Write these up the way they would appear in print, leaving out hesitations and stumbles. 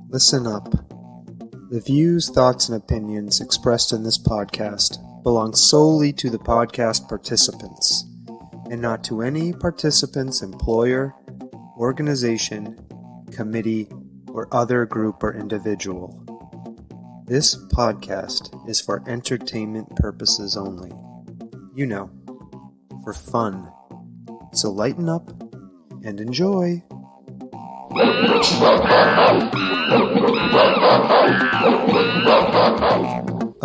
Listen up. The views, thoughts, and opinions expressed in this podcast belong solely to the podcast participants, and not to any participant's employer, organization, committee, or other group or individual. This podcast is for entertainment purposes only. You know, for fun. So lighten up and enjoy.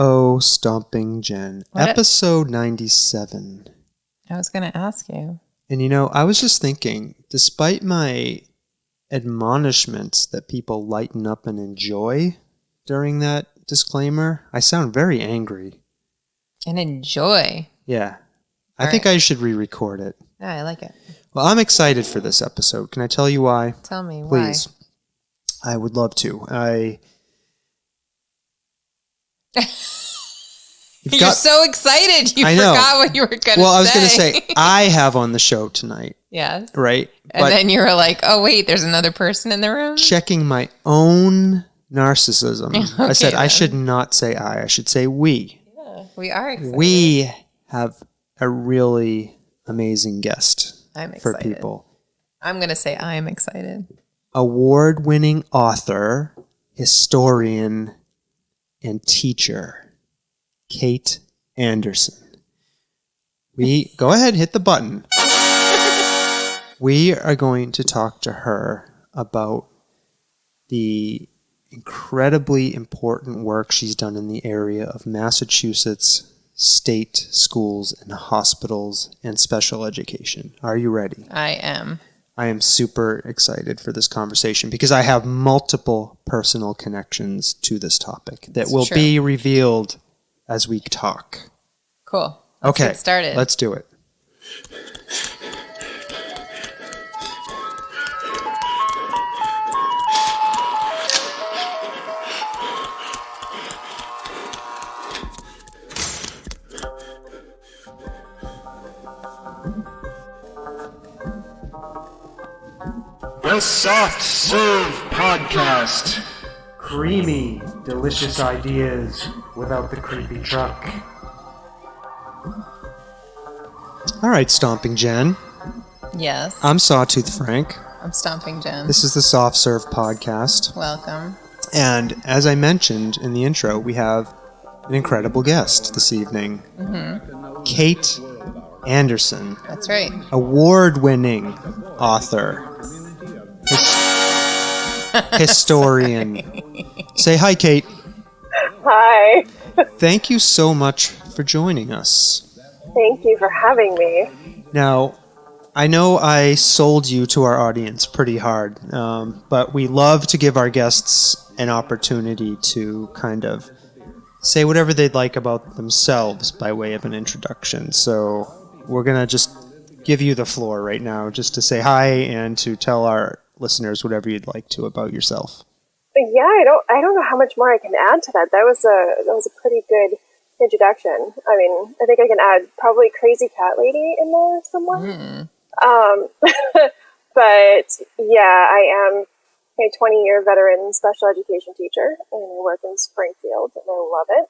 Oh, Stomping Jen. Episode 97. I was going to ask you. And you know, I was just thinking, despite my admonishments that people lighten up and enjoy during that disclaimer, I sound very angry. And enjoy. Yeah. I think I should re-record it. Yeah, I like it. Well, I'm excited for this episode. Can I tell you why? Tell me why. Please. I would love to. You're so excited. You forgot what you were going to say. Well, I was going to say, I have on the show tonight. Yes. Right? And then you were like, oh, wait, there's another person in the room? Checking my own narcissism. Okay, I said, then. I should not say I should say we. Yeah, we are excited. We have a really amazing guest I'm excited. for people. I'm going to say I'm excited. Award-winning author, historian, and teacher, Kate Anderson. Go ahead, hit the button. We are going to talk to her about the incredibly important work she's done in the area of Massachusetts state schools and hospitals and special education. Are you ready? I am. I am super excited for this conversation because I have multiple personal connections to this topic that will be revealed as we talk. Cool. Let's get started. Let's do it. The Soft Serve Podcast. Creamy, delicious ideas without the creepy truck. All right, Stomping Jen. Yes. I'm Sawtooth Frank. I'm Stomping Jen. This is the Soft Serve Podcast. Welcome. And as I mentioned in the intro, we have an incredible guest this evening. Mm-hmm. Kate Anderson. That's right. Award-winning author. Historian. Say hi, Kate. Hi. Thank you so much for joining us. Thank you for having me. Now, I know I sold you to our audience pretty hard, but we love to give our guests an opportunity to kind of say whatever they'd like about themselves by way of an introduction. So we're going to just give you the floor right now just to say hi and to tell our listeners whatever you'd like to about yourself. Yeah, I don't know how much more I can add to that. That was a pretty good introduction. I mean, I think I can add probably Crazy Cat Lady in there somewhere. But yeah, I am a 20-year veteran special education teacher, and I work in Springfield, and I love it.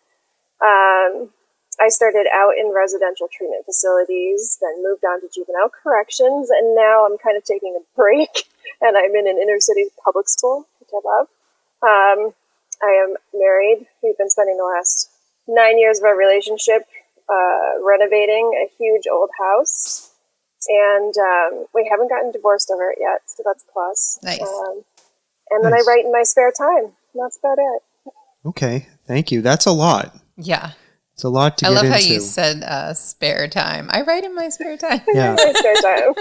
I started out in residential treatment facilities, then moved on to juvenile corrections, and now I'm kind of taking a break, and I'm in an inner city public school, which I love. I am married. We've been spending the last 9 years of our relationship renovating a huge old house, and we haven't gotten divorced over it yet, so that's a plus. Nice. And then I write in my spare time, and that's about it. Okay, thank you. That's a lot. Yeah. It's a lot to get into. I love how you said spare time. I write in my spare time. Yeah. My spare time.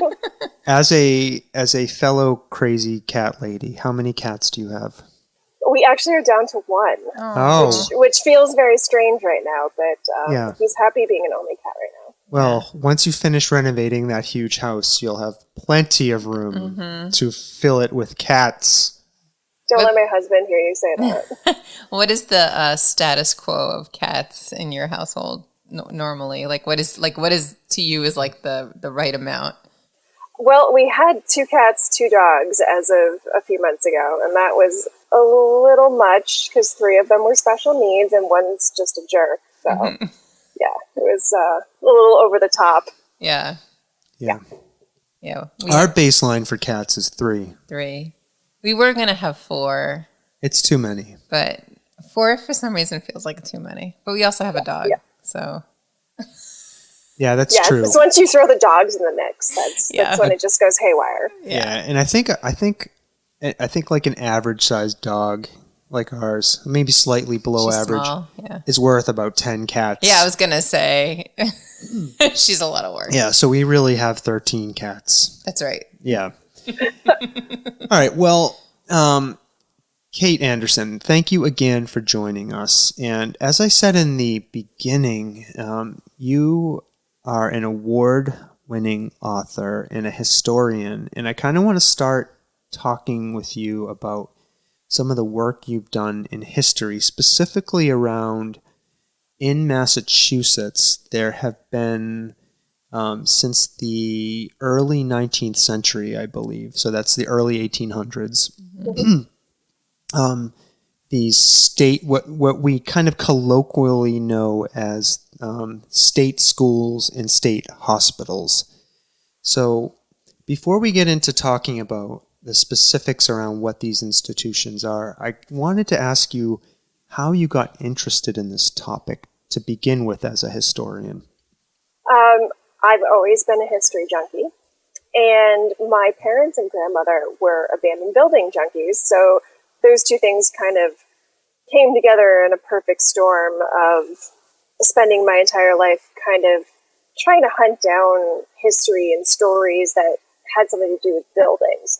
As a fellow crazy cat lady, how many cats do you have? We actually are down to one, which feels very strange right now, but he's happy being an only cat right now. Well, once you finish renovating that huge house, you'll have plenty of room to fill it with cats. Don't let my husband hear you say that. What is the status quo of cats in your household normally? What is to you is like the right amount? Well, we had 2 cats, 2 dogs as of a few months ago, and that was a little much because 3 of them were special needs and one's just a jerk. So, yeah, it was a little over the top. Yeah. Yeah. Yeah. Our baseline for cats is 3. 3. We were going to have 4. It's too many. But 4 for some reason feels like too many. But we also have a dog. Yeah. So. Yeah, that's true. So once you throw the dogs in the mix, that's when it just goes haywire. Yeah, and I think like an average sized dog like ours, maybe slightly below average, small, is worth about 10 cats. Yeah, I was going to say she's a lot of work. Yeah, so we really have 13 cats. That's right. Yeah. All right, well, Kate Anderson, thank you again for joining us. And as I said in the beginning, you are an award-winning author and a historian, and I kind of want to start talking with you about some of the work you've done in history, specifically around in Massachusetts. There have been, since the early 19th century, I believe, so that's the early 1800s, these state, what we kind of colloquially know as state schools and state hospitals. So before we get into talking about the specifics around what these institutions are, I wanted to ask you how you got interested in this topic to begin with as a historian. I've always been a history junkie, and my parents and grandmother were abandoned building junkies, so those two things kind of came together in a perfect storm of spending my entire life kind of trying to hunt down history and stories that had something to do with buildings.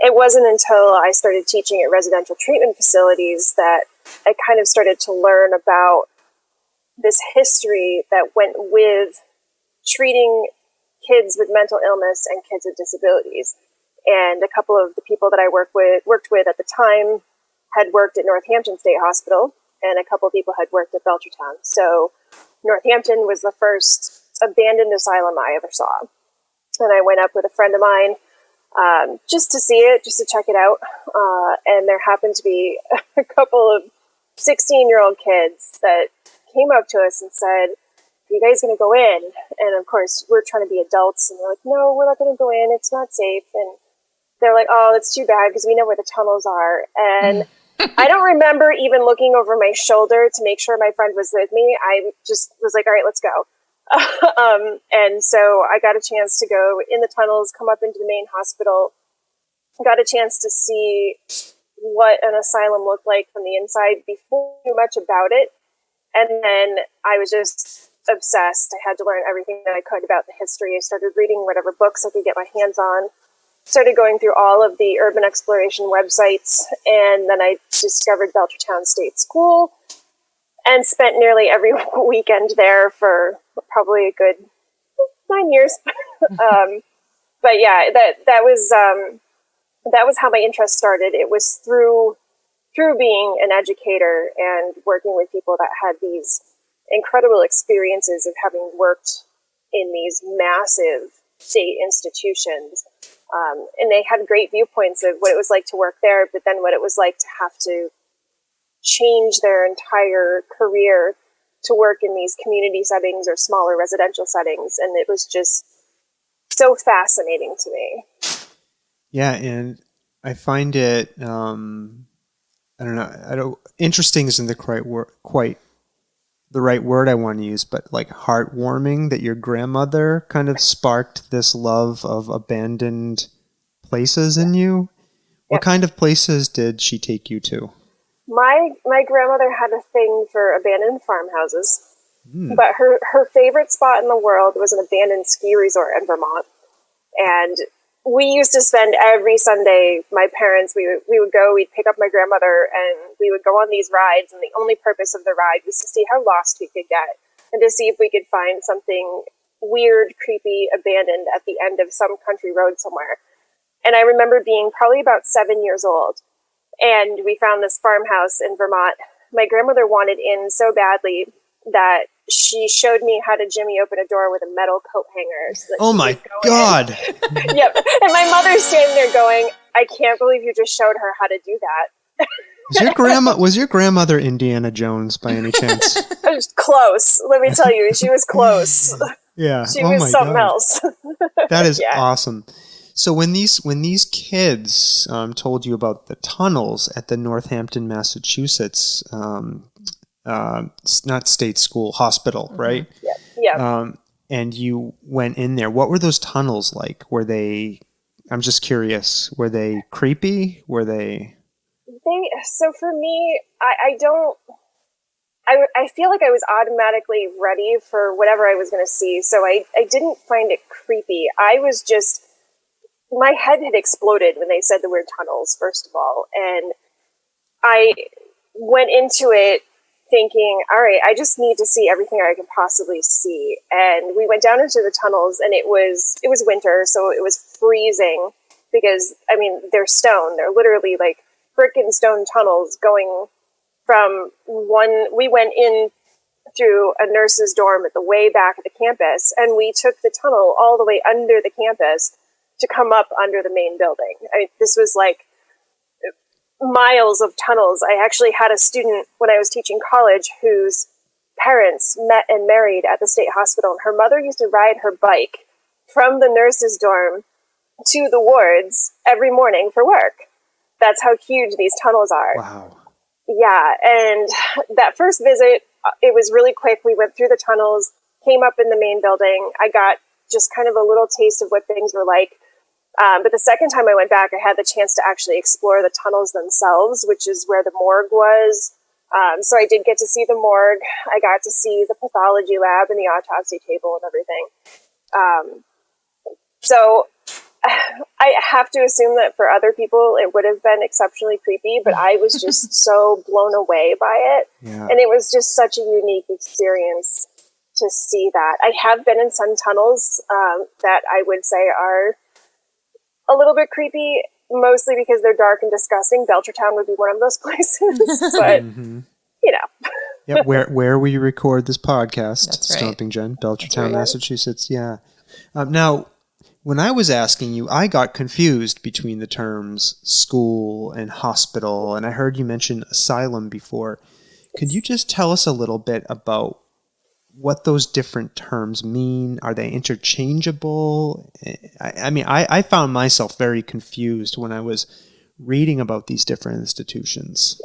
It wasn't until I started teaching at residential treatment facilities that I kind of started to learn about this history that went with treating kids with mental illness and kids with disabilities. And a couple of the people that I worked with at the time had worked at Northampton State Hospital, and a couple of people had worked at Belchertown. So Northampton was the first abandoned asylum I ever saw. And I went up with a friend of mine just to see it, just to check it out. And there happened to be a couple of 16-year-old kids that came up to us and said, "Are you guys going to go in?" And of course, we're trying to be adults, and we're like, "No, we're not going to go in. It's not safe." And they're like, "Oh, that's too bad because we know where the tunnels are." And I don't remember even looking over my shoulder to make sure my friend was with me. I just was like, "All right, let's go." And so I got a chance to go in the tunnels, come up into the main hospital, got a chance to see what an asylum looked like from the inside before I knew much about it. And then I was just obsessed. I had to learn everything that I could about the history. I started reading whatever books I could get my hands on, started going through all of the urban exploration websites, and then I discovered Belchertown State School and spent nearly every weekend there for probably a good 9 years. But yeah, that was how my interest started. It was through being an educator and working with people that had these incredible experiences of having worked in these massive state institutions. And they had great viewpoints of what it was like to work there, but then what it was like to have to change their entire career to work in these community settings or smaller residential settings. And it was just so fascinating to me. Yeah, and I find it, interesting isn't quite the right word I want to use, but like heartwarming that your grandmother kind of sparked this love of abandoned places in you. What kind of places did she take you to? My grandmother had a thing for abandoned farmhouses, but her favorite spot in the world was an abandoned ski resort in Vermont. And we used to spend every Sunday, my parents, we would go, we'd pick up my grandmother, and we would go on these rides, and the only purpose of the ride was to see how lost we could get, and to see if we could find something weird, creepy, abandoned at the end of some country road somewhere. And I remember being probably about 7 years old, and we found this farmhouse in Vermont. My grandmother wanted in so badly that she showed me how to jimmy open a door with a metal coat hanger. So that Oh my God. Yep. And my mother's standing there going, I can't believe you just showed her how to do that. Was your grandmother Indiana Jones by any chance? Close. Let me tell you, she was close. Yeah. She was something else. That is Yeah. awesome. So when these kids told you about the tunnels at the Northampton, Massachusetts, not state school, hospital, right? Yeah. Yeah. And you went in there, what were those tunnels like? Were they? I'm just curious. Were they creepy? Were they? So for me, I feel like I was automatically ready for whatever I was going to see. So I didn't find it creepy. I was just, my head had exploded when they said the word tunnels, first of all. And I went into it thinking, all right, I just need to see everything I can possibly see. And we went down into the tunnels, and it was winter, so it was freezing because, I mean, they're stone. They're literally like brick and stone tunnels going from one. We went in through a nurse's dorm at the way back of the campus, and we took the tunnel all the way under the campus to come up under the main building. I mean, this was like miles of tunnels. I actually had a student when I was teaching college whose parents met and married at the state hospital, and her mother used to ride her bike from the nurse's dorm to the wards every morning for work. That's how huge these tunnels are. Wow. Yeah, and that first visit, it was really quick. We went through the tunnels, came up in the main building. I got just kind of a little taste of what things were like. But the second time I went back, I had the chance to actually explore the tunnels themselves, which is where the morgue was. So I did get to see the morgue. I got to see the pathology lab and the autopsy table and everything. So I have to assume that for other people, it would have been exceptionally creepy, but I was just so blown away by it. Yeah. And it was just such a unique experience to see that. I have been in some tunnels that I would say are a little bit creepy, mostly because they're dark and disgusting. Belchertown would be one of those places, but you know. Yep, where we record this podcast, That's right. Stomping Jen, Belchertown, Massachusetts. Yeah. Now, when I was asking you, I got confused between the terms school and hospital, and I heard you mention asylum before. Could you just tell us a little bit about what those different terms mean? Are they interchangeable? I mean, I found myself very confused when I was reading about these different institutions.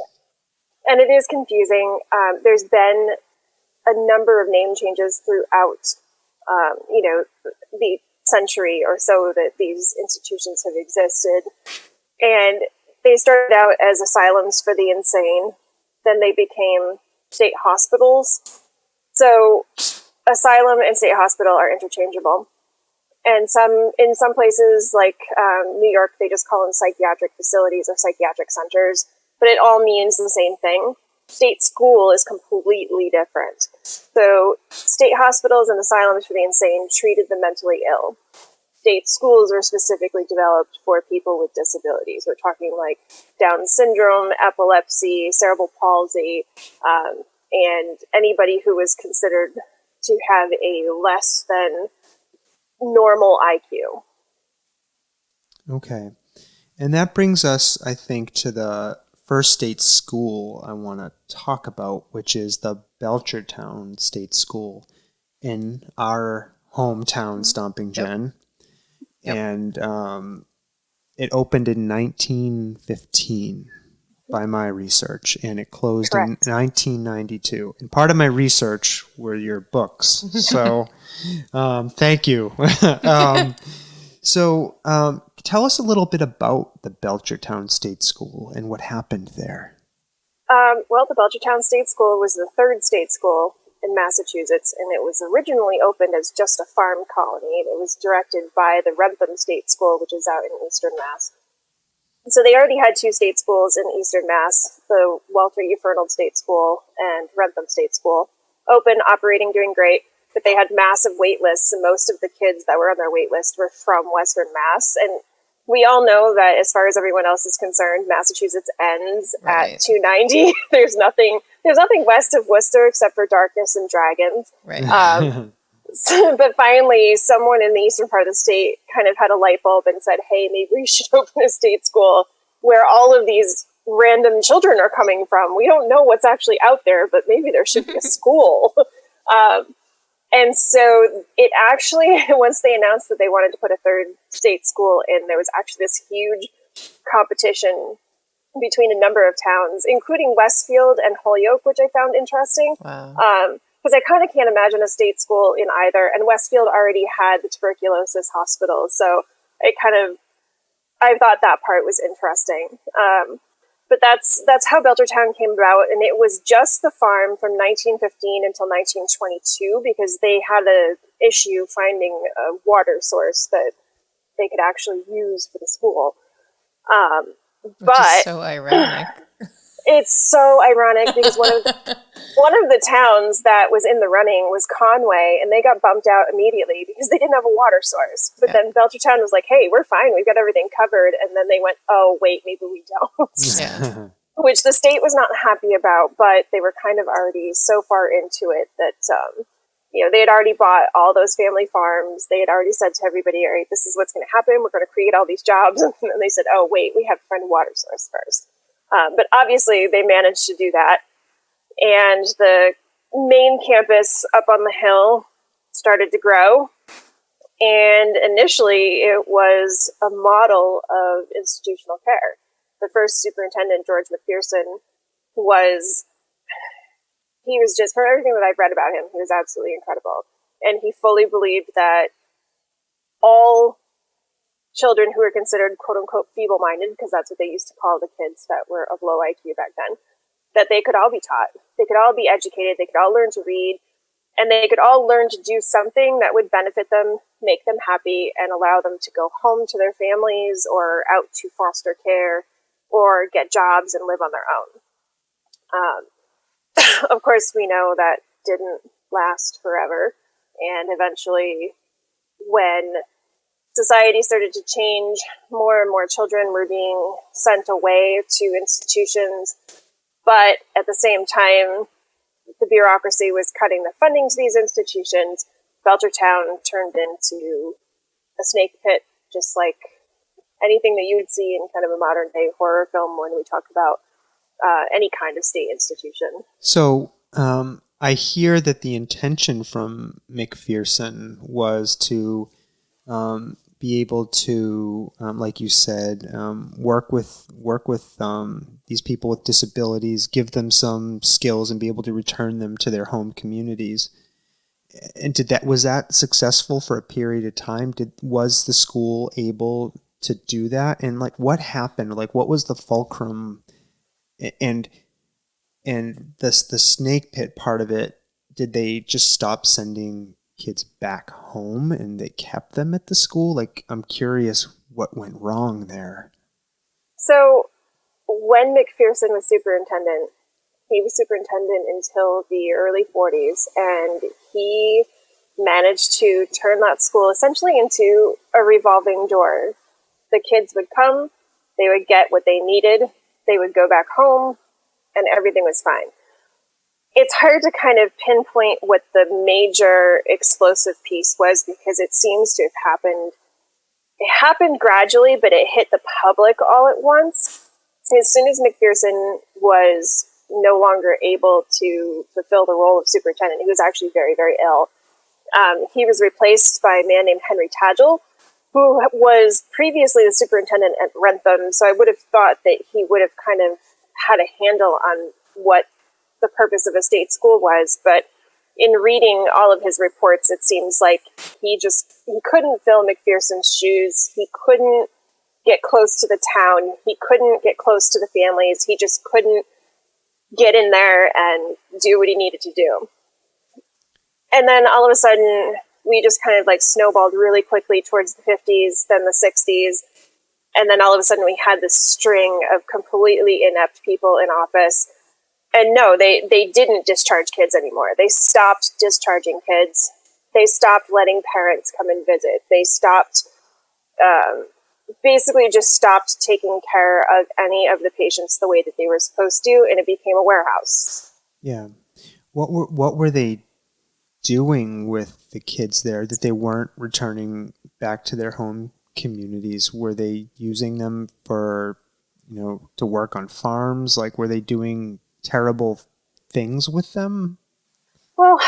And it is confusing. There's been a number of name changes throughout, the century or so that these institutions have existed. And they started out as asylums for the insane. Then they became state hospitals. So asylum and state hospital are interchangeable. And in some places like New York, they just call them psychiatric facilities or psychiatric centers, but it all means the same thing. State school is completely different. So state hospitals and asylums for the insane treated the mentally ill. State schools are specifically developed for people with disabilities. We're talking like Down syndrome, epilepsy, cerebral palsy, and anybody who is considered to have a less than normal IQ. Okay. And that brings us, I think, to the first state school I want to talk about, which is the Belchertown State School in our hometown, Stomping Jen. Yep. And it opened in 1915 by my research, and it closed Correct. In 1992. And part of my research were your books. So thank you. So tell us a little bit about the Belchertown State School and what happened there. Well, the Belchertown State School was the third state school in Massachusetts, and it was originally opened as just a farm colony. It was directed by the Wrentham State School, which is out in Eastern Mass. So they already had two state schools in Eastern Mass, the Walter E. Fernald State School and Wrentham State School. Open, operating, doing great. But they had massive wait lists, and most of the kids that were on their wait list were from Western Mass. And we all know that as far as everyone else is concerned, Massachusetts ends at 290. There's nothing west of Worcester except for darkness and dragons. Right. But finally, someone in the eastern part of the state kind of had a light bulb and said, hey, maybe we should open a state school where all of these random children are coming from. We don't know what's actually out there, but maybe there should be a school. And so it actually, once they announced that they wanted to put a third state school in, there was actually this huge competition between a number of towns, including Westfield and Holyoke, which I found interesting. Wow. Because I kind of can't imagine a state school in either. And Westfield already had the tuberculosis hospital. So I thought that part was interesting. But that's how Belchertown came about, and it was just the farm from 1915 until 1922 because they had an issue finding a water source that they could actually use for the school. Which is so ironic. It's so ironic because one of the towns that was in the running was Conway, and they got bumped out immediately because they didn't have a water source. But then Belchertown was like, hey, we're fine. We've got everything covered. And then they went, oh, wait, maybe we don't. Yeah. Which the state was not happy about, but they were kind of already so far into it that, they had already bought all those family farms. They had already said to everybody, all right, this is what's going to happen. We're going to create all these jobs. And then they said, oh, wait, we have to find a water source first. But obviously they managed to do that. And the main campus up on the hill started to grow. And initially it was a model of institutional care. The first superintendent, George McPherson, he was just, for everything that I've read about him, he was absolutely incredible. And he fully believed that all children who were considered quote-unquote feeble-minded, because that's what they used to call the kids that were of low IQ back then, that they could all be taught. They could all be educated. They could all learn to read. And they could all learn to do something that would benefit them, make them happy, and allow them to go home to their families or out to foster care or get jobs and live on their own. Of course, we know that didn't last forever. And eventually, when society started to change, more and more children were being sent away to institutions. But at the same time, the bureaucracy was cutting the funding to these institutions. Belchertown turned into a snake pit, just like anything that you would see in kind of a modern day horror film when we talk about any kind of state institution. So I hear that the intention from McPherson was to be able to, like you said, work with these people with disabilities, give them some skills, and be able to return them to their home communities. And was that successful for a period of time? Was the school able to do that? And what happened? What was the fulcrum? And the snake pit part of it? Did they just stop sending kids back home and they kept them at the school? I'm curious what went wrong there. So when McPherson was superintendent, he was superintendent until the early 40s, and he managed to turn that school essentially into a revolving door. The kids would come, they would get what they needed, they would go back home, and everything was fine. It's hard to kind of pinpoint what the major explosive piece was because it seems to have happened. It happened gradually, but it hit the public all at once. As soon as McPherson was no longer able to fulfill the role of superintendent, he was actually very, very ill. He was replaced by a man named Henry Tadgell, who was previously the superintendent at Wrentham. So I would have thought that he would have kind of had a handle on what the purpose of a state school was, but in reading all of his reports, it seems like he couldn't fill McPherson's shoes. He couldn't get close to the town. He couldn't get close to the families. He just couldn't get in there and do what he needed to do. And then all of a sudden, we just kind of snowballed really quickly towards the 50s, then the 60s. And then all of a sudden we had this string of completely inept people in office. And no, they didn't discharge kids anymore. They stopped discharging kids. They stopped letting parents come and visit. They stopped basically just stopped taking care of any of the patients the way that they were supposed to, and it became a warehouse. Yeah. What were they doing with the kids there that they weren't returning back to their home communities? Were they using them for, to work on farms? Like, were they doing terrible things with them? Well,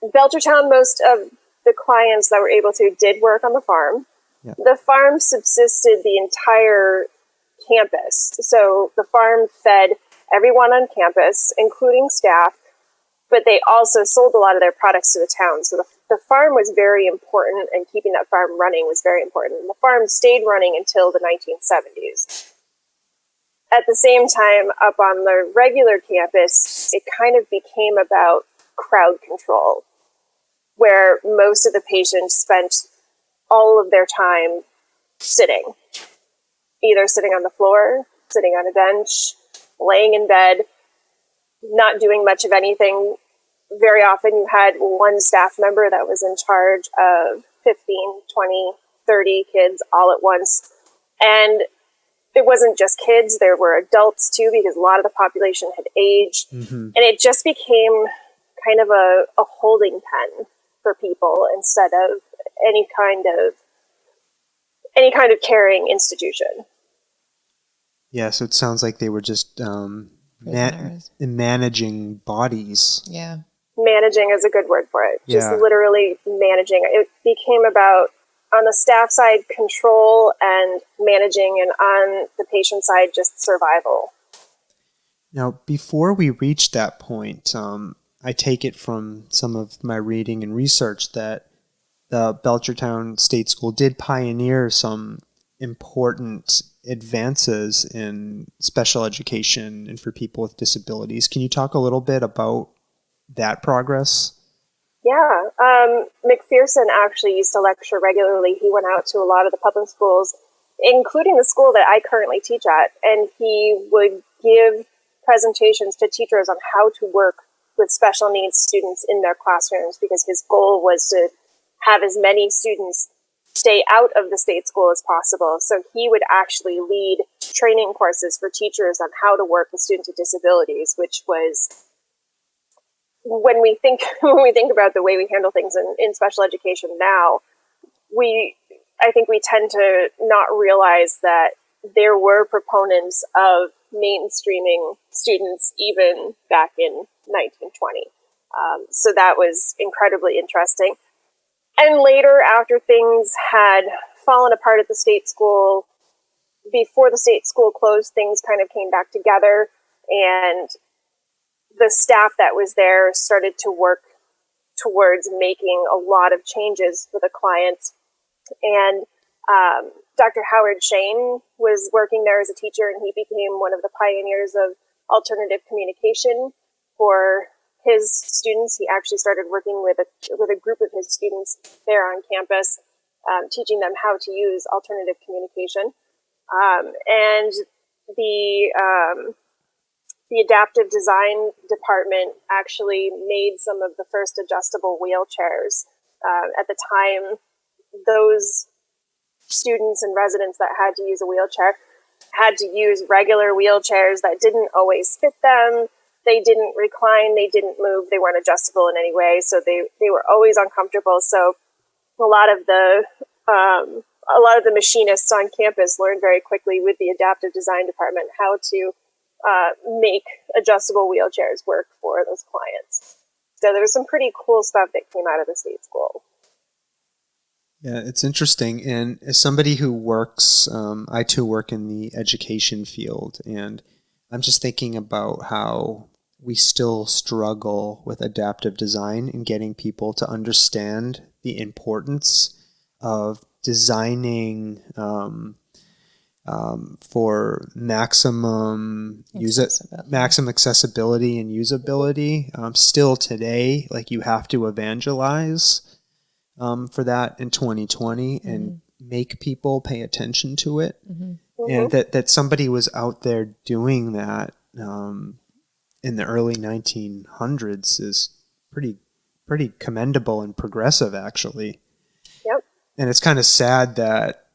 Belchertown, most of the clients that were able to did work on the farm. Yeah. The farm subsisted the entire campus. So the farm fed everyone on campus, including staff, but they also sold a lot of their products to the town. So the farm was very important, and keeping that farm running was very important. And the farm stayed running until the 1970s. At the same time, up on the regular campus, it kind of became about crowd control, where most of the patients spent all of their time sitting, either sitting on the floor, sitting on a bench, laying in bed, not doing much of anything. Very often you had one staff member that was in charge of 15, 20, 30 kids all at once. And it wasn't just kids, there were adults too, because a lot of the population had aged. And it just became kind of a holding pen for people instead of any kind of caring institution. Yeah, so it sounds like they were just managing bodies. Yeah. Managing is a good word for it. Just Yeah. literally managing. It became about, on the staff side, control and managing, and on the patient side, just survival. Now, before we reach that point, I take it from some of my reading and research that the Belchertown State School did pioneer some important advances in special education and for people with disabilities. Can you talk a little bit about that progress? Yeah. McPherson actually used to lecture regularly. He went out to a lot of the public schools, including the school that I currently teach at, and he would give presentations to teachers on how to work with special needs students in their classrooms, because his goal was to have as many students stay out of the state school as possible. So he would actually lead training courses for teachers on how to work with students with disabilities, which was, when we think about the way we handle things in special education now, I think we tend to not realize that there were proponents of mainstreaming students even back in 1920. So that was incredibly interesting. And later, after things had fallen apart at the state school, before the state school closed, things kind of came back together, and the staff that was there started to work towards making a lot of changes for the clients. And Dr. Howard Shane was working there as a teacher, and he became one of the pioneers of alternative communication for his students. He actually started working with a group of his students there on campus, teaching them how to use alternative communication. And the adaptive design department actually made some of the first adjustable wheelchairs. At the time, those students and residents that had to use a wheelchair had to use regular wheelchairs that didn't always fit them. They didn't recline, they didn't move, they weren't adjustable in any way, so they were always uncomfortable. So a lot of the machinists on campus learned very quickly with the adaptive design department how to make adjustable wheelchairs work for those clients. So there was some pretty cool stuff that came out of the state school. Yeah, it's interesting. And as somebody who works, I too work in the education field, and I'm just thinking about how we still struggle with adaptive design and getting people to understand the importance of designing for maximum accessibility and usability. Still today, like, you have to evangelize for that in 2020 and make people pay attention to it. And that somebody was out there doing that in the early 1900s is pretty commendable and progressive, actually. Yep. And it's kind of sad that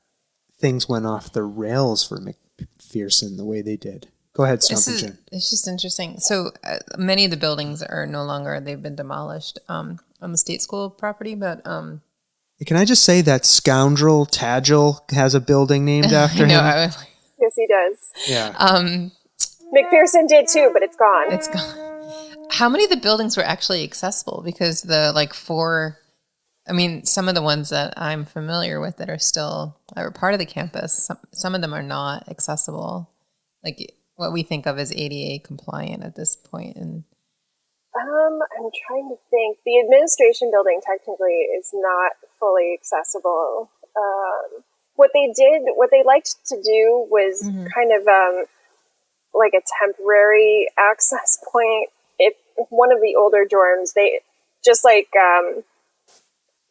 things went off the rails for McPherson the way they did. Go ahead, Stumpy Jen. It's just interesting. So many of the buildings are no longer, they've been demolished on the state school property, but... Can I just say that scoundrel Tagil has a building named after him? Yes, he does. Yeah. McPherson did too, but it's gone. It's gone. How many of the buildings were actually accessible? Because the some of the ones that I'm familiar with that are part of the campus, some of them are not accessible. Like what we think of as ADA compliant at this point. And I'm trying to think. The administration building technically is not fully accessible. What they liked to do was kind of like a temporary access point. If one of the older dorms, they just like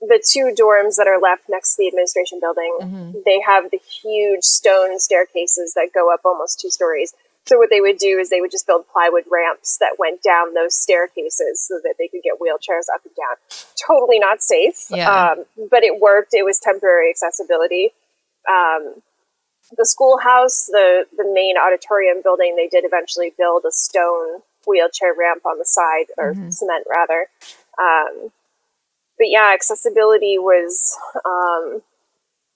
the two dorms that are left next to the administration building, they have the huge stone staircases that go up almost 2 stories. So what they would do is they would just build plywood ramps that went down those staircases so that they could get wheelchairs up and down. Totally not safe, but it worked. It was temporary accessibility. The schoolhouse, the main auditorium building, they did eventually build a stone wheelchair ramp on the side, or cement rather. But yeah, accessibility was...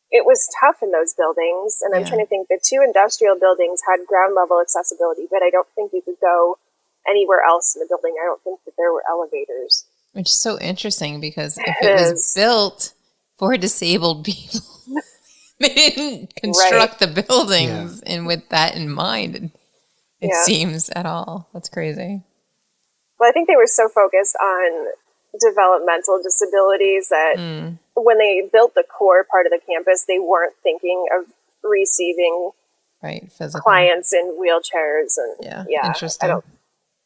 it was tough in those buildings, and I'm trying to think. The 2 industrial buildings had ground level accessibility, but I don't think you could go anywhere else in the building. I don't think that there were elevators. Which is so interesting because if it was built for disabled people, they didn't construct the buildings and with that in mind, it seems at all. That's crazy. Well, I think they were so focused on developmental disabilities that when they built the core part of the campus, they weren't thinking of receiving clients in wheelchairs and interesting.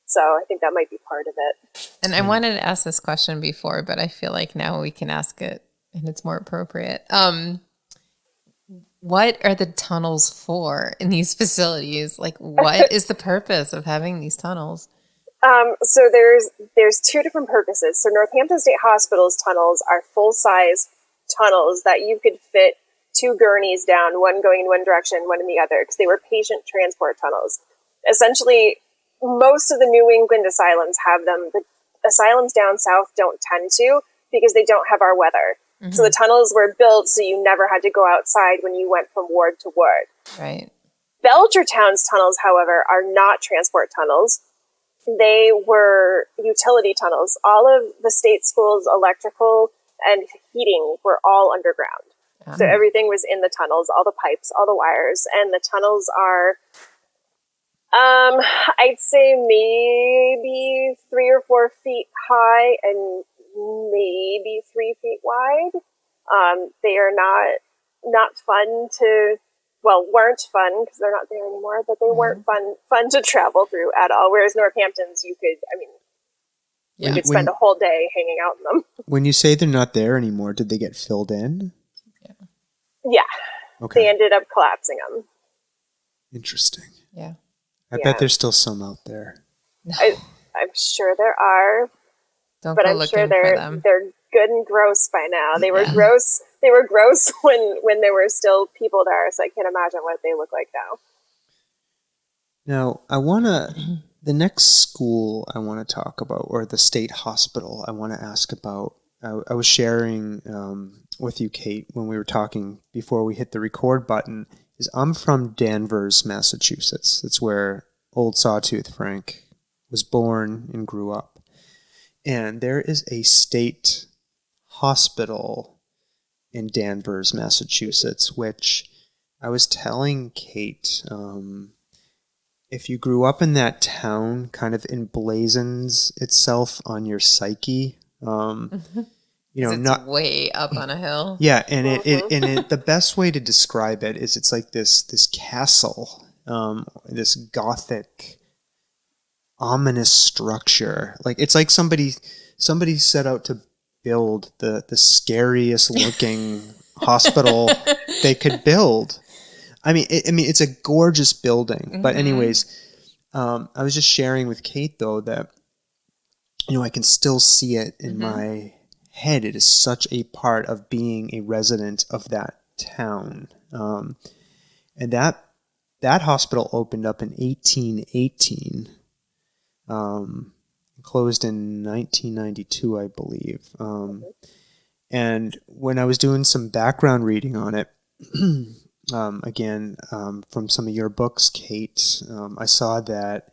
So I think that might be part of it. And I wanted to ask this question before, but I feel like now we can ask it and it's more appropriate. What are the tunnels for in these facilities? Like, what is the purpose of having these tunnels? So there's 2 different purposes. So Northampton State Hospital's tunnels are full-size tunnels that you could fit 2 gurneys down, one going in one direction, one in the other, because they were patient transport tunnels. Essentially, most of the New England asylums have them. The asylums down south don't tend to because they don't have our weather. So the tunnels were built so you never had to go outside when you went from ward to ward. Right. Belchertown's tunnels, however, are not transport tunnels. They were utility tunnels. All of the state schools' electrical and heating were all underground. So everything was in the tunnels, all the pipes, all the wires. And the tunnels are, I'd say maybe 3 or 4 feet high and maybe 3 feet wide. They are not fun to... Well, weren't fun because they're not there anymore, but they weren't fun to travel through at all. Whereas Northampton's, you could spend a whole day hanging out in them. When you say they're not there anymore, did they get filled in? Yeah. Okay. They ended up collapsing them. Interesting. Yeah. I bet there's still some out there. No. I'm sure there are. But I'm sure they're good and gross by now. They were gross. They were gross when there were still people there. So I can't imagine what they look like now. Now, the next school I want to talk about, or the state hospital I want to ask about, I was sharing with you, Kate, when we were talking before we hit the record button, is I'm from Danvers, Massachusetts. That's where old Sawtooth Frank was born and grew up. And there is a state hospital in Danvers, Massachusetts, which I was telling Kate, if you grew up in that town, kind of emblazons itself on your psyche. It's way up on a hill. Yeah, and it the best way to describe it is it's like this castle, this gothic, ominous structure. Like it's like somebody set out to build the scariest looking hospital they could build. I mean, it's a gorgeous building. But anyways, I was just sharing with Kate though that I can still see it in my head. It is such a part of being a resident of that Belchertown. And that hospital opened up in 1818, closed in 1992, I believe. And when I was doing some background reading on it, again, from some of your books, Kate, I saw that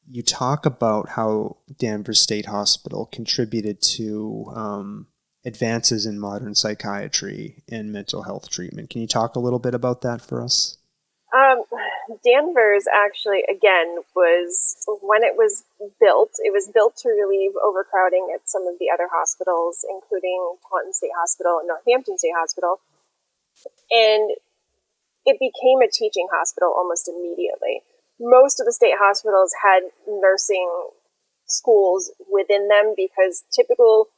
you talk about how Danvers State Hospital contributed to advances in modern psychiatry and mental health treatment. Can you talk a little bit about that for us? Danvers actually, again, when it was built to relieve overcrowding at some of the other hospitals, including Taunton State Hospital and Northampton State Hospital. And it became a teaching hospital almost immediately. Most of the state hospitals had nursing schools within them because typical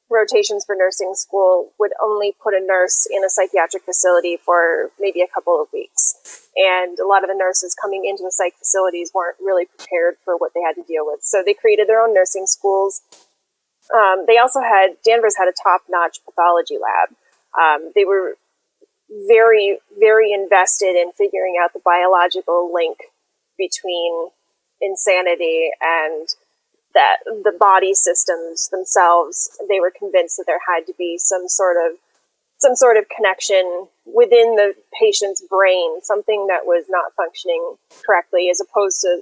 rotations for nursing school would only put a nurse in a psychiatric facility for maybe a couple of weeks. And a lot of the nurses coming into the psych facilities weren't really prepared for what they had to deal with. So they created their own nursing schools. Danvers had a top-notch pathology lab. They were very, very invested in figuring out the biological link between insanity and that the body systems themselves. They were convinced that there had to be some sort of connection within the patient's brain, something that was not functioning correctly, as opposed to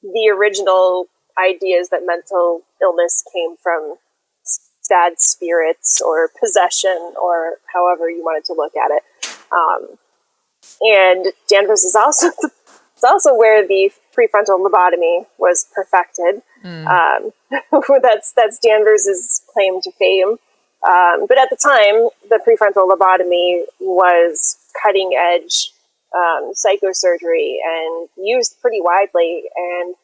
the original ideas that mental illness came from bad spirits or possession, or however you wanted to look at it. And Danvers is also it's also where the prefrontal lobotomy was perfected. That's Danvers's claim to fame. But at the time, the prefrontal lobotomy was cutting edge psychosurgery and used pretty widely, and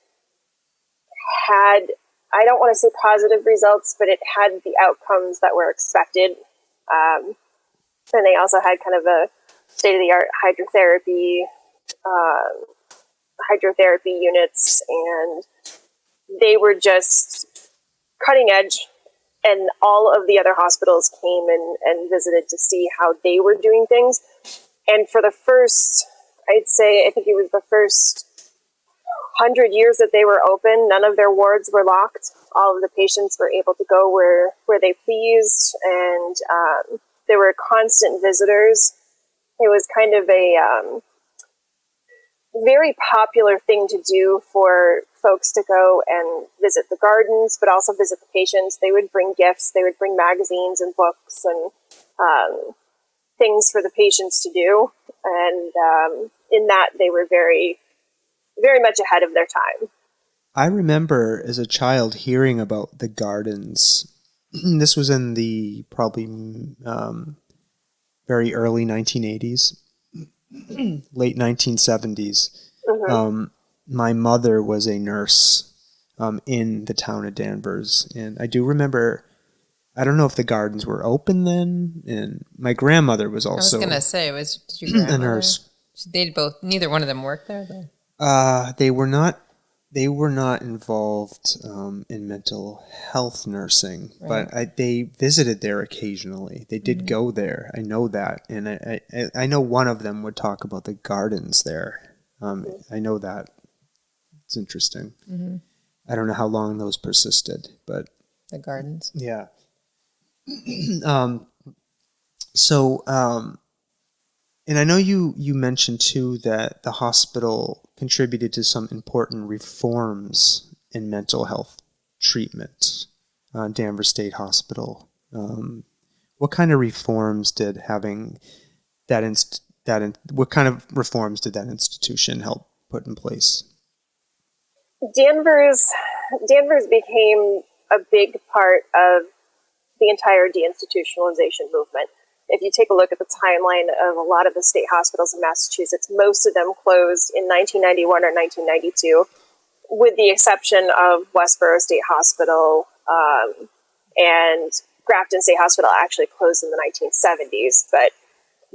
had, I don't want to say positive results, but it had the outcomes that were expected. And they also had kind of a state-of-the-art hydrotherapy units, and they were just cutting edge. And all of the other hospitals came and visited to see how they were doing things. And for the first, I think it was the first 100 years that they were open, none of their wards were locked. All of the patients were able to go where they pleased, and there were constant visitors. It was kind of a very popular thing to do for folks to go and visit the gardens, but also visit the patients. They would bring gifts. They would bring magazines and books and things for the patients to do. And in that, they were very, very much ahead of their time. I remember as a child hearing about the gardens. This was in the probably very early 1980s, late 1970s. Mm-hmm. My mother was a nurse in the town of Danvers, and I do remember, I don't know if the gardens were open then, and my grandmother was also... I was going to say, did your grandmother? A nurse. Neither one of them worked there, though? They were not involved in mental health nursing, right. But they visited there occasionally. They did go there. I know that, and I know one of them would talk about the gardens there. I know that. It's interesting. Mm-hmm. I don't know how long those persisted, but the gardens. Yeah. And I know you mentioned too that the hospital contributed to some important reforms in mental health treatment. Danvers State Hospital. What kind of reforms did having what kind of reforms did that institution help put in place? Danvers became a big part of the entire deinstitutionalization movement. If you take a look at the timeline of a lot of the state hospitals in Massachusetts, most of them closed in 1991 or 1992, with the exception of Westboro State Hospital, and Grafton State Hospital actually closed in the 1970s. But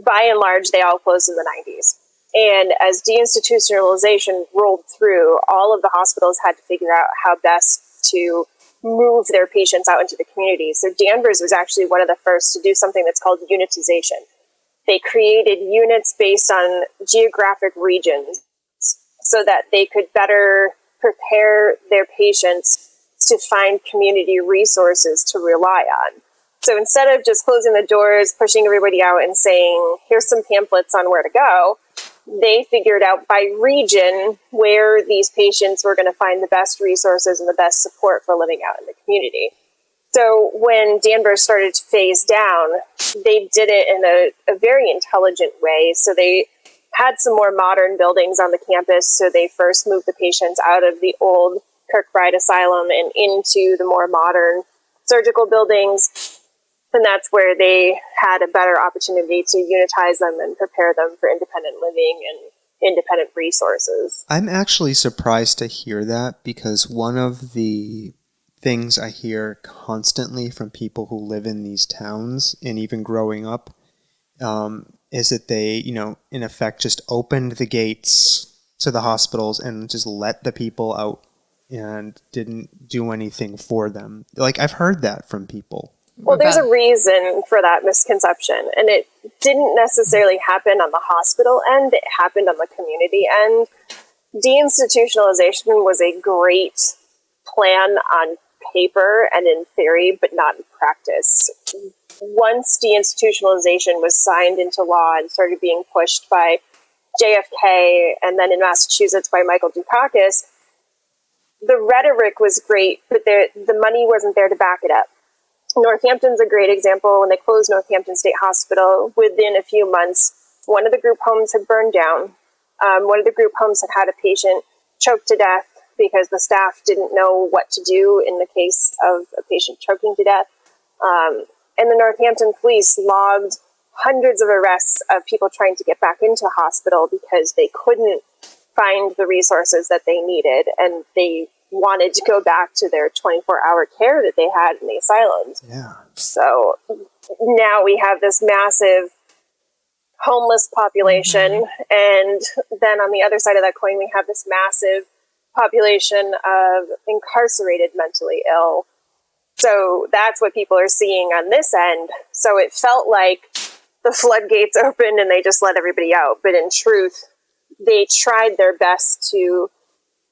by and large, they all closed in the 90s. And as deinstitutionalization rolled through, all of the hospitals had to figure out how best to move their patients out into the community. So Danvers was actually one of the first to do something that's called unitization. they created units based on geographic regions so that they could better prepare their patients to find community resources to rely on. So instead of just closing the doors, pushing everybody out and saying, here's some pamphlets on where to go, they figured out by region where these patients were going to find the best resources and the best support for living out in the community. So when Danvers started to phase down, they did it in a very intelligent way. So they had some more modern buildings on the campus. So they first moved the patients out of the old Kirkbride Asylum and into the more modern surgical buildings. And that's where they had a better opportunity to unitize them and prepare them for independent living and independent resources. I'm actually surprised to hear that, because one of the things I hear constantly from people who live in these towns and even growing up is that they, in effect just opened the gates to the hospitals and just let the people out and didn't do anything for them. Like, I've heard that from people. Well, there's a reason for that misconception, and it didn't necessarily happen on the hospital end, it happened on the community end. Deinstitutionalization was a great plan on paper and in theory, but not in practice. Once deinstitutionalization was signed into law and started being pushed by JFK and then in Massachusetts by Michael Dukakis, the rhetoric was great, but the money wasn't there to back it up. Northampton's a great example. When they closed Northampton State Hospital, within a few months, one of the group homes had burned down. One of the group homes had a patient choked to death because the staff didn't know what to do in the case of a patient choking to death. And the Northampton police logged hundreds of arrests of people trying to get back into hospital because they couldn't find the resources that they needed, and they wanted to go back to their 24-hour care that they had in the asylums. Yeah. So now we have this massive homeless population, and then on the other side of that coin, we have this massive population of incarcerated mentally ill. So that's what people are seeing on this end. So it felt like the floodgates opened and they just let everybody out. But in truth, they tried their best to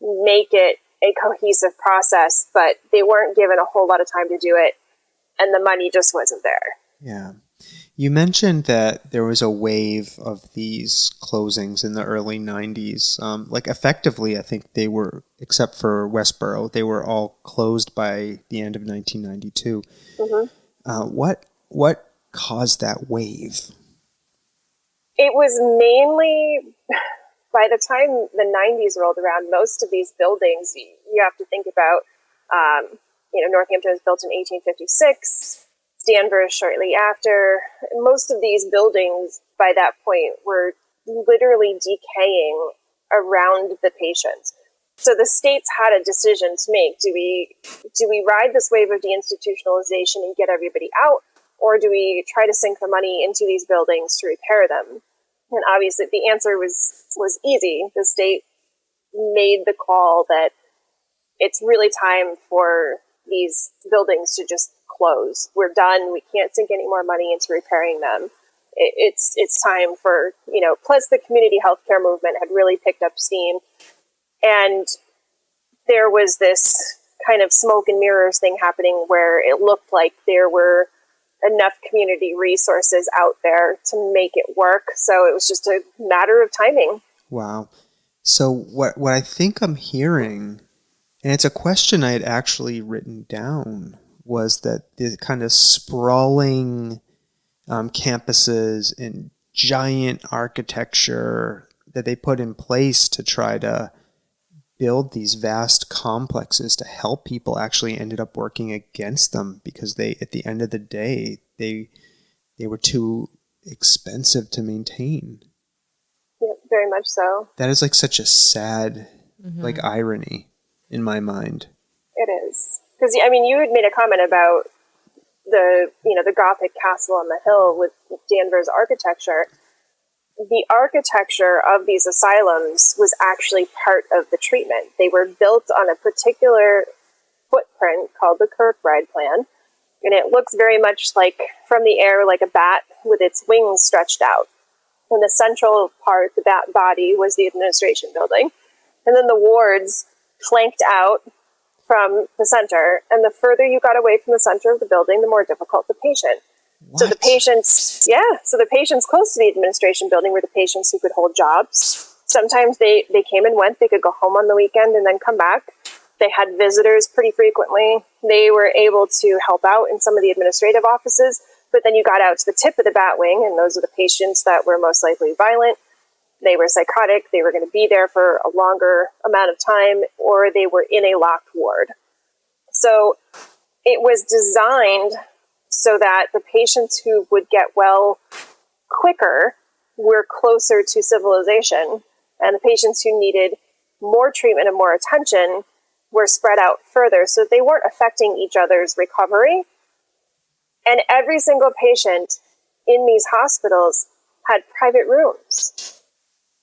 make it a cohesive process, but they weren't given a whole lot of time to do it, and the money just wasn't there. Yeah. You mentioned that there was a wave of these closings in the early 90s. Like, effectively, I think they were, except for Westboro, they were all closed by the end of 1992. What caused that wave? It was mainly, by the time the 90s rolled around, most of these buildings, you have to think about, Northampton was built in 1856, Danvers shortly after. Most of these buildings by that point were literally decaying around the patients. So the states had a decision to make. Do we ride this wave of deinstitutionalization and get everybody out, or do we try to sink the money into these buildings to repair them? And obviously the answer was easy. The state made the call that it's really time for these buildings to just close. We're done. We can't sink any more money into repairing them. It's time for, plus the community healthcare movement had really picked up steam. And there was this kind of smoke and mirrors thing happening where it looked like there were enough community resources out there to make it work. So it was just a matter of timing. Wow. So what I think I'm hearing, and it's a question I had actually written down, was that the kind of sprawling campuses and giant architecture that they put in place to try to build these vast complexes to help people actually ended up working against them, because they, at the end of the day, they were too expensive to maintain. Yeah, very much so. That is like such a sad irony in my mind. It is. Because, you had made a comment about the Gothic castle on the hill with Danvers architecture. The architecture of these asylums was actually part of the treatment. They were built on a particular footprint called the Kirkbride plan. And it looks very much like, from the air, like a bat with its wings stretched out. And the central part, the bat body, was the administration building. And then the wards flanked out from the center. And the further you got away from the center of the building, the more difficult the patient. What? So the patients close to the administration building were the patients who could hold jobs. Sometimes they came and went. They could go home on the weekend and then come back. They had visitors pretty frequently. They were able to help out in some of the administrative offices. But then you got out to the tip of the bat wing, and those are the patients that were most likely violent. They were psychotic. They were going to be there for a longer amount of time, or they were in a locked ward. So it was designed so that the patients who would get well quicker were closer to civilization, and the patients who needed more treatment and more attention were spread out further, so they weren't affecting each other's recovery. And every single patient in these hospitals had private rooms.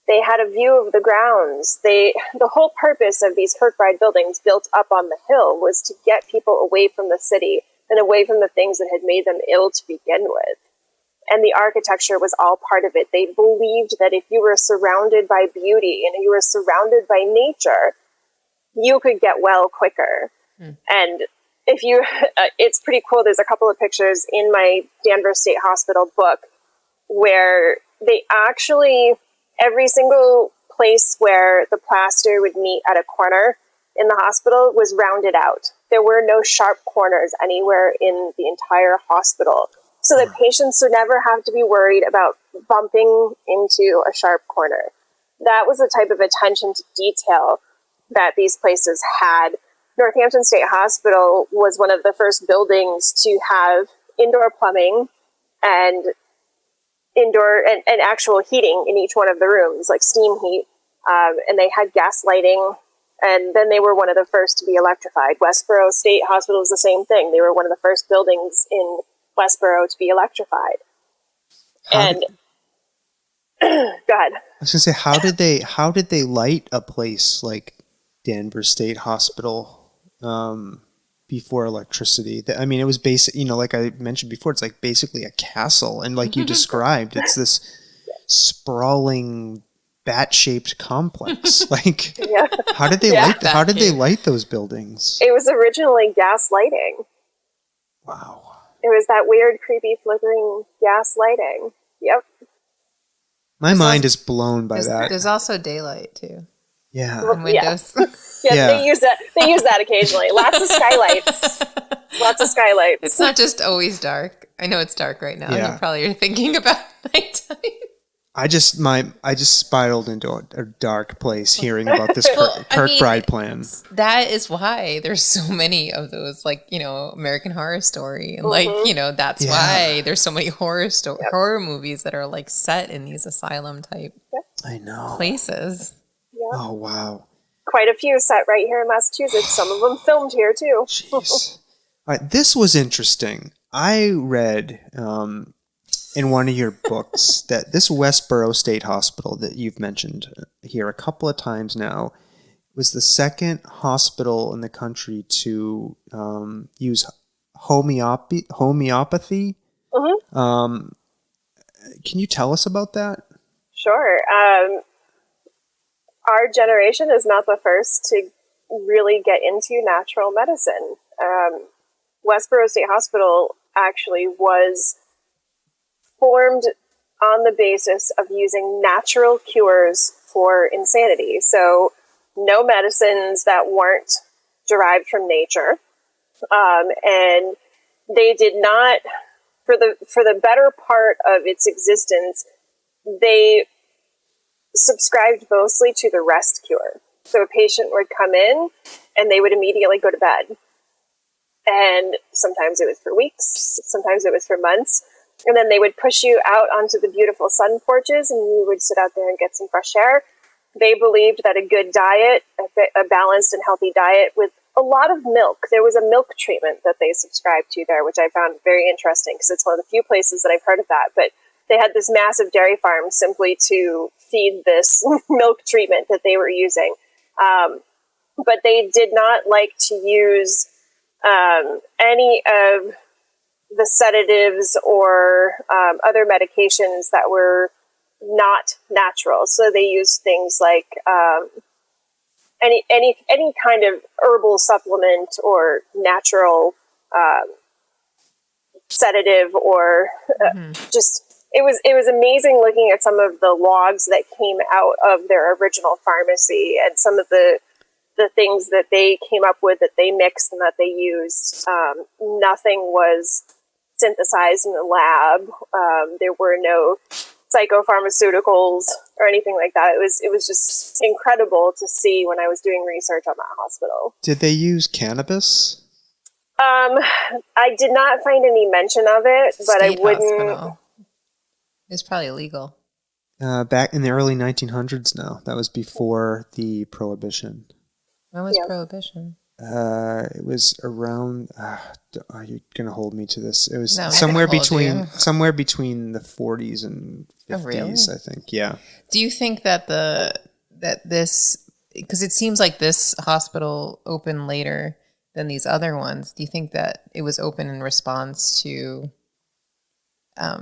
They had a view of the grounds. The whole purpose of these Kirkbride buildings built up on the hill was to get people away from the city and away from the things that had made them ill to begin with. And the architecture was all part of it. They believed that if you were surrounded by beauty and you were surrounded by nature, you could get well quicker. And if you, it's pretty cool. There's a couple of pictures in my Danvers State Hospital book where they actually, every single place where the plaster would meet at a corner in the hospital was rounded out. There were no sharp corners anywhere in the entire hospital. So that patients would never have to be worried about bumping into a sharp corner. That was the type of attention to detail that these places had. Northampton State Hospital was one of the first buildings to have indoor plumbing and indoor and actual heating in each one of the rooms, like steam heat. And they had gas lighting. And then they were one of the first to be electrified. Westboro State Hospital was the same thing. They were one of the first buildings in Westboro to be electrified. Go ahead. I was gonna say, how did they light a place like Danvers State Hospital before electricity? I mean, it was basic, like I mentioned before, it's like basically a castle, and like you described, it's this sprawling bat-shaped complex. Like, how did they light? How did they light those buildings? It was originally gas lighting. Wow. It was that weird, creepy, flickering gas lighting. Yep. My mind is blown by that. There's also daylight too. Yeah. On windows. Yeah, they use that. They use that occasionally. Lots of skylights. Lots of skylights. It's not just always dark. I know it's dark right now. Yeah. You probably are thinking about nighttime. I just spiraled into a dark place hearing about this Kirkbride plan. That is why there's so many of those, like, American Horror Story. And that's why there's so many horror movies that are like set in these asylum type I know places. Yep. Oh, wow. Quite a few set right here in Massachusetts. Some of them filmed here too. Jeez. All right, this was interesting. I read in one of your books that this Westboro State Hospital that you've mentioned here a couple of times now was the second hospital in the country to use homeopathy. Mm-hmm. Can you tell us about that? Sure. Our generation is not the first to really get into natural medicine. Westboro State Hospital actually was formed on the basis of using natural cures for insanity. So no medicines that weren't derived from nature. And they did not, for the better part of its existence, they subscribed mostly to the rest cure. So a patient would come in and they would immediately go to bed. And sometimes it was for weeks, sometimes it was for months. And then they would push you out onto the beautiful sun porches and you would sit out there and get some fresh air. They believed that a good diet, a balanced and healthy diet with a lot of milk. There was a milk treatment that they subscribed to there, which I found very interesting because it's one of the few places that I've heard of that. But they had this massive dairy farm simply to feed this milk treatment that they were using. But they did not like to use any of the sedatives or other medications that were not natural. So they used things like any kind of herbal supplement or natural sedative, or just it was amazing looking at some of the logs that came out of their original pharmacy and some of the things that they came up with, that they mixed and that they used. Nothing was synthesized in the lab. There were no psychopharmaceuticals or anything like that. It was just incredible to see when I was doing research on that hospital. Did they use cannabis? I did not find any mention of it, but State I wouldn't. Hospital. It's probably illegal. Back in the early 1900s now. That was before the Prohibition. When was Prohibition? It was around. You're gonna hold me to this. It was No, somewhere between the 40s and 50s. Oh, really? I think. Yeah. Do you think that this, because it seems like this hospital opened later than these other ones? Do you think that it was open in response to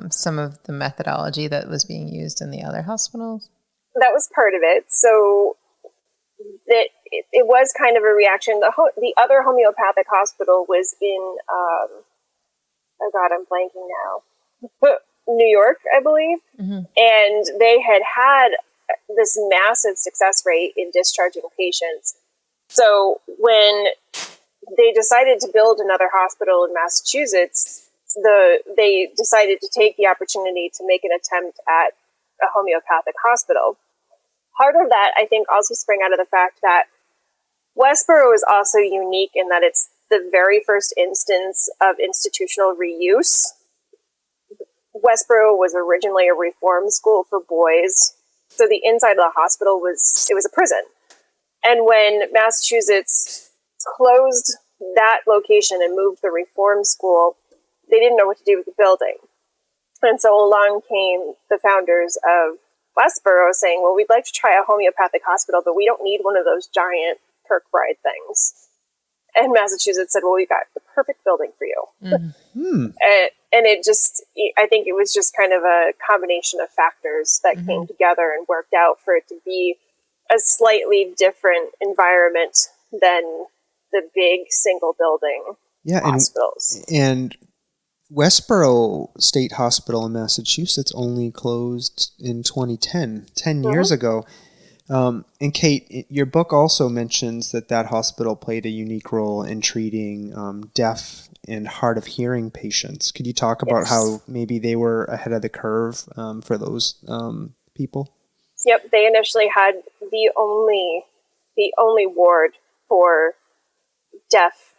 some of the methodology that was being used in the other hospitals? That was part of it. So that it was kind of a reaction. The other homeopathic hospital was in, oh God, I'm blanking now, New York, I believe. Mm-hmm. And they had this massive success rate in discharging patients. So when they decided to build another hospital in Massachusetts, they decided to take the opportunity to make an attempt at a homeopathic hospital. Part of that, I think, also sprang out of the fact that Westboro is also unique in that it's the very first instance of institutional reuse. Westboro was originally a reform school for boys, so the inside of the hospital was a prison. And when Massachusetts closed that location and moved the reform school, they didn't know what to do with the building. And so along came the founders of Westboro saying, well, we'd like to try a homeopathic hospital, but we don't need one of those giant Kirkbride things. And Massachusetts said, well, we got the perfect building for you. Mm-hmm. And it just, I think it was just kind of a combination of factors that came together and worked out for it to be a slightly different environment than the big single building hospitals. And Westboro State Hospital in Massachusetts only closed in 2010, 10 years ago. And Kate, your book also mentions that hospital played a unique role in treating deaf and hard of hearing patients. Could you talk about how maybe they were ahead of the curve for those people? Yep, they initially had the only ward for deaf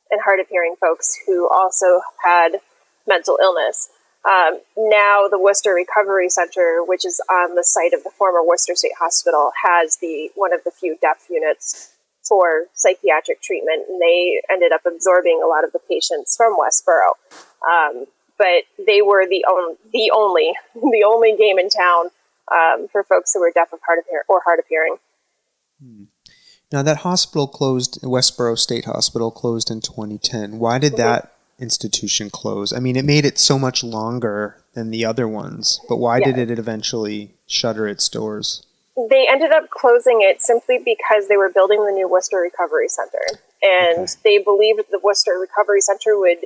and hard of hearing folks who also had mental illness. Now the Worcester Recovery Center, which is on the site of the former Worcester State Hospital, has one of the few deaf units for psychiatric treatment, and they ended up absorbing a lot of the patients from Westboro. But they were the only game in town for folks who were deaf or hard of hearing. Now that hospital closed, Westboro State Hospital closed in 2010. Why did that institution close? I mean, it made it so much longer than the other ones, but why did it eventually shutter its doors? They ended up closing it simply because they were building the new Worcester Recovery Center, and they believed the Worcester Recovery Center would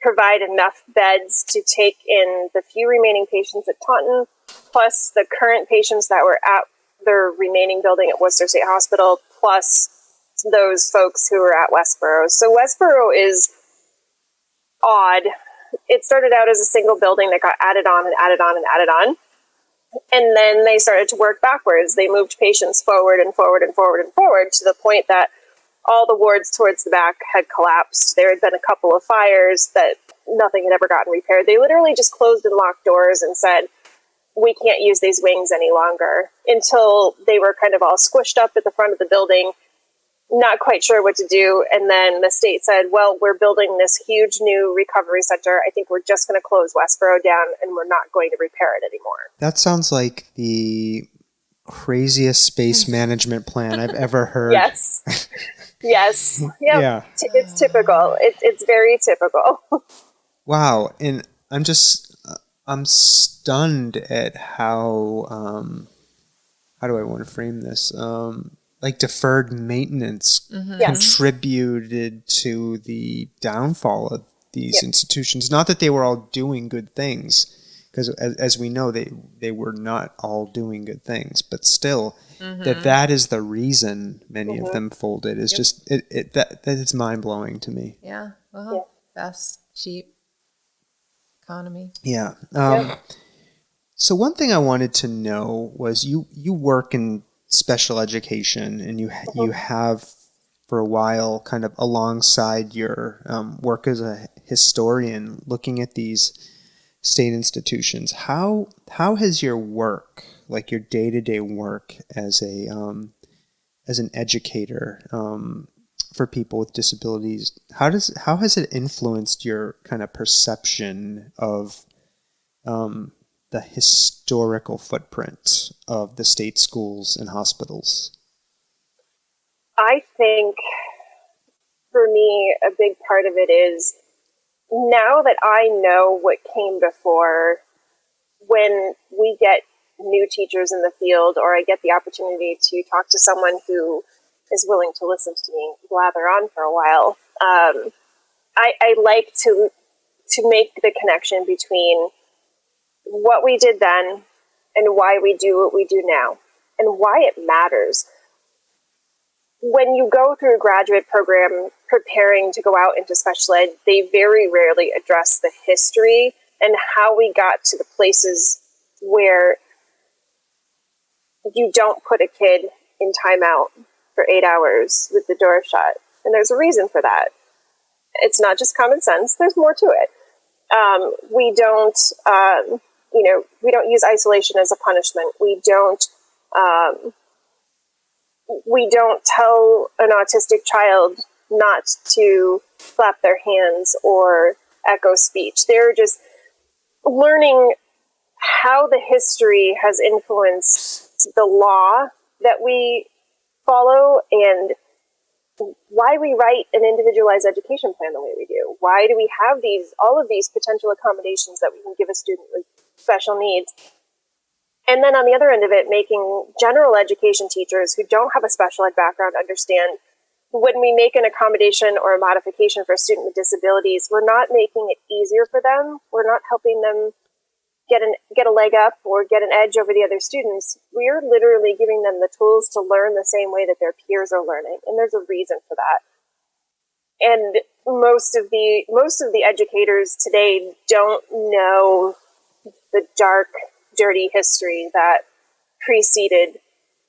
provide enough beds to take in the few remaining patients at Taunton, plus the current patients that were at their remaining building at Worcester State Hospital, plus those folks who were at Westboro. So Westboro is odd. It started out as a single building that got added on and added on and added on. And then they started to work backwards. They moved patients forward and forward and forward and forward to the point that all the wards towards the back had collapsed. There had been a couple of fires that nothing had ever gotten repaired. They literally just closed and locked doors and said, we can't use these wings any longer, until they were kind of all squished up at the front of the building, not quite sure what to do. And then the state said, well, we're building this huge new recovery center. I think we're just going to close Westboro down and we're not going to repair it anymore. That sounds like the craziest space management plan I've ever heard. Yes. Yep. Yeah. It's typical. It's very typical. Wow. And I'm stunned at how do I want to frame this? Like deferred maintenance contributed to the downfall of these institutions. Not that they were all doing good things, because as we know, they were not all doing good things, but still that is the reason many of them folded is just that is mind blowing to me. Yeah. Well, fast, cheap economy. Yeah. So one thing I wanted to know was you work in special education, and you have for a while, kind of alongside your work as a historian, looking at these state institutions. How has your work, like your day-to-day work as an educator for people with disabilities, how has it influenced your kind of perception of the historical footprint of the state schools and hospitals? I think for me, a big part of it is now that I know what came before, when we get new teachers in the field, or I get the opportunity to talk to someone who is willing to listen to me blather on for a while, I like to make the connection between what we did then and why we do what we do now and why it matters. When you go through a graduate program preparing to go out into special ed, they very rarely address the history and how we got to the places where you don't put a kid in timeout for 8 hours with the door shut. And there's a reason for that. It's not just common sense. There's more to it. We don't use isolation as a punishment. We don't tell an autistic child not to clap their hands or echo speech. They're just learning how the history has influenced the law that we follow and why we write an individualized education plan the way we do. Why do we have all of these potential accommodations that we can give a student with special needs? And then on the other end of it, making general education teachers who don't have a special ed background understand when we make an accommodation or a modification for a student with disabilities, we're not making it easier for them. We're not helping them get a leg up or get an edge over the other students. We're literally giving them the tools to learn the same way that their peers are learning. And there's a reason for that. And most of the educators today don't know the dark, dirty history that preceded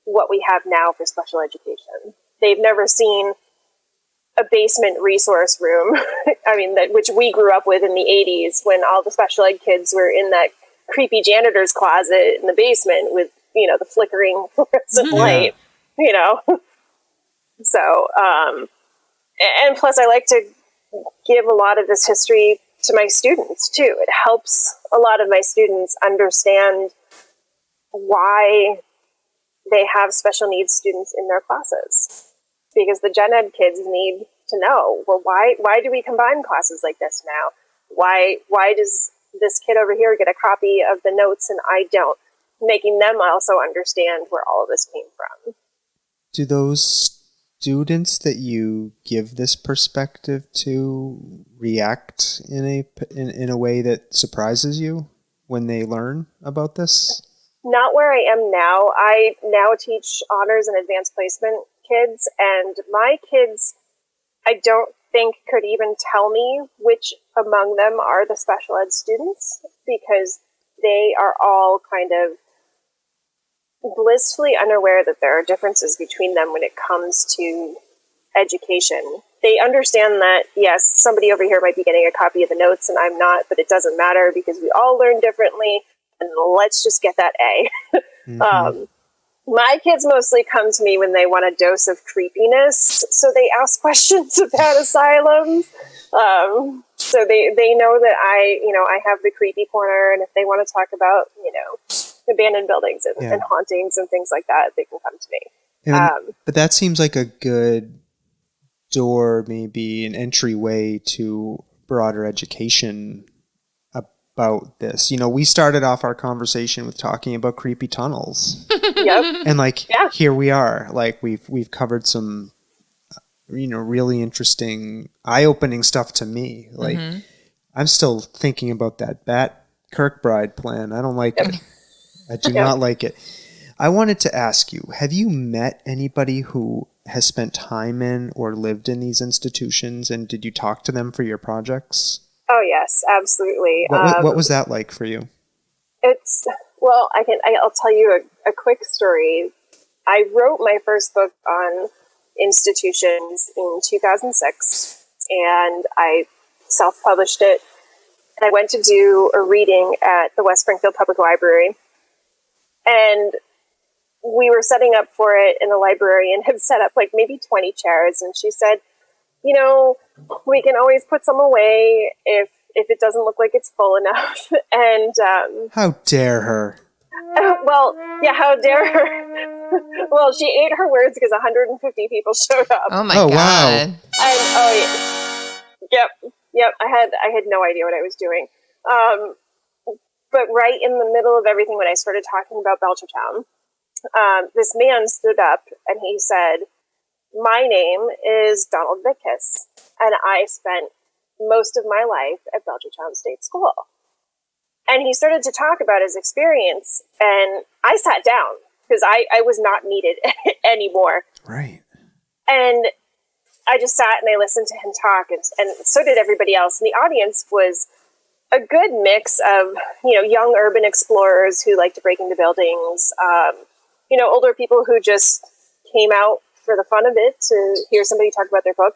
what we have now for special education. They've never seen a basement resource room, which we grew up with in the 80s when all the special ed kids were in that creepy janitor's closet in the basement with, the flickering fluorescent light, So, and plus I like to give a lot of this history to my students too. It helps a lot of my students understand why they have special needs students in their classes. Because the gen ed kids need to know, well, why do we combine classes like this now? Why does this kid over here get a copy of the notes and I don't? Making them also understand where all of this came from. Do those students that you give this perspective to react in a way that surprises you when they learn about this? Not where I am now. I now teach honors and advanced placement kids, and my kids, I don't think could even tell me which among them are the special ed students, because they are all kind of blissfully unaware that there are differences between them when it comes to education. They understand that, yes, somebody over here might be getting a copy of the notes and I'm not, but it doesn't matter because we all learn differently, and let's just get that A. Mm-hmm. My kids mostly come to me when they want a dose of creepiness, so they ask questions about asylums. So they know that I have the creepy corner, and if they want to talk about, abandoned buildings and hauntings and things like that, they can come to me. But that seems like a good door, maybe an entryway to broader education about this. You know, we started off our conversation with talking about creepy tunnels. Yep. And like, here we are. Like, we've covered some, really interesting, eye-opening stuff to me. Like, I'm still thinking about that Bat Kirkbride plan. I don't like it. I do not like it. I wanted to ask you, have you met anybody who has spent time in or lived in these institutions, and did you talk to them for your projects? Oh yes, absolutely. What was that like for you? I'll tell you a quick story. I wrote my first book on institutions in 2006, and I self-published it. And I went to do a reading at the West Springfield Public Library, and we were setting up for it, and the librarian had set up like maybe 20 chairs, and she said, we can always put some away if it doesn't look like it's full enough. And how dare her? Well, yeah, how dare her? Well, she ate her words because 150 people showed up. Oh my God! Wow. And yep. I had no idea what I was doing. But right in the middle of everything, when I started talking about Belchertown, this man stood up and he said, "My name is Donald Vickus, and I spent most of my life at Belchertown State School." And he started to talk about his experience, and I sat down because I was not needed anymore. Right. And I just sat and I listened to him talk, and so did everybody else. And the audience was a good mix of, young urban explorers who like to break into buildings, older people who just came out for the fun of it to hear somebody talk about their book.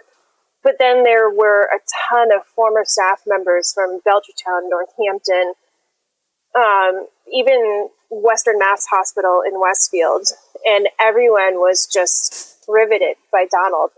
But then there were a ton of former staff members from Belchertown, Northampton, even Western Mass Hospital in Westfield. And everyone was just riveted by Donald.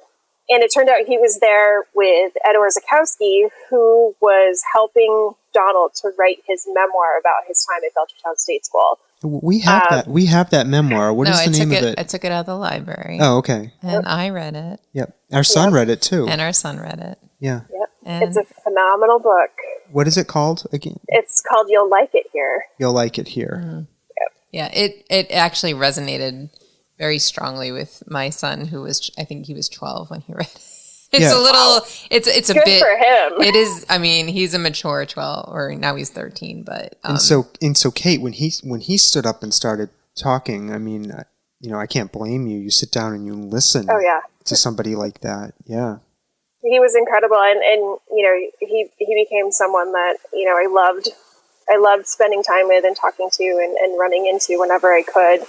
And it turned out he was there with Ed Orzechowski, who was helping Donald to write his memoir about his time at Belchertown State School. We have that. We have that memoir. What is the name of it? I took it out of the library. Oh, okay. And I read it. Yep. Our son read it too. And our son read it. Yeah. Yep. And it's a phenomenal book. What is it called again? It's called You'll Like It Here. You'll Like It Here. Mm-hmm. Yep. Yeah. It actually resonated very strongly with my son, who was, I think he was 12 when he read it. It's a little, it's a good bit for him. It is. I mean, he's a mature 12, or now he's 13. But and so Kate, when he stood up and started talking, I mean, I can't blame you. You sit down and you listen. Oh yeah. To somebody like that, yeah. He was incredible, and he became someone that I loved spending time with and talking to and running into whenever I could.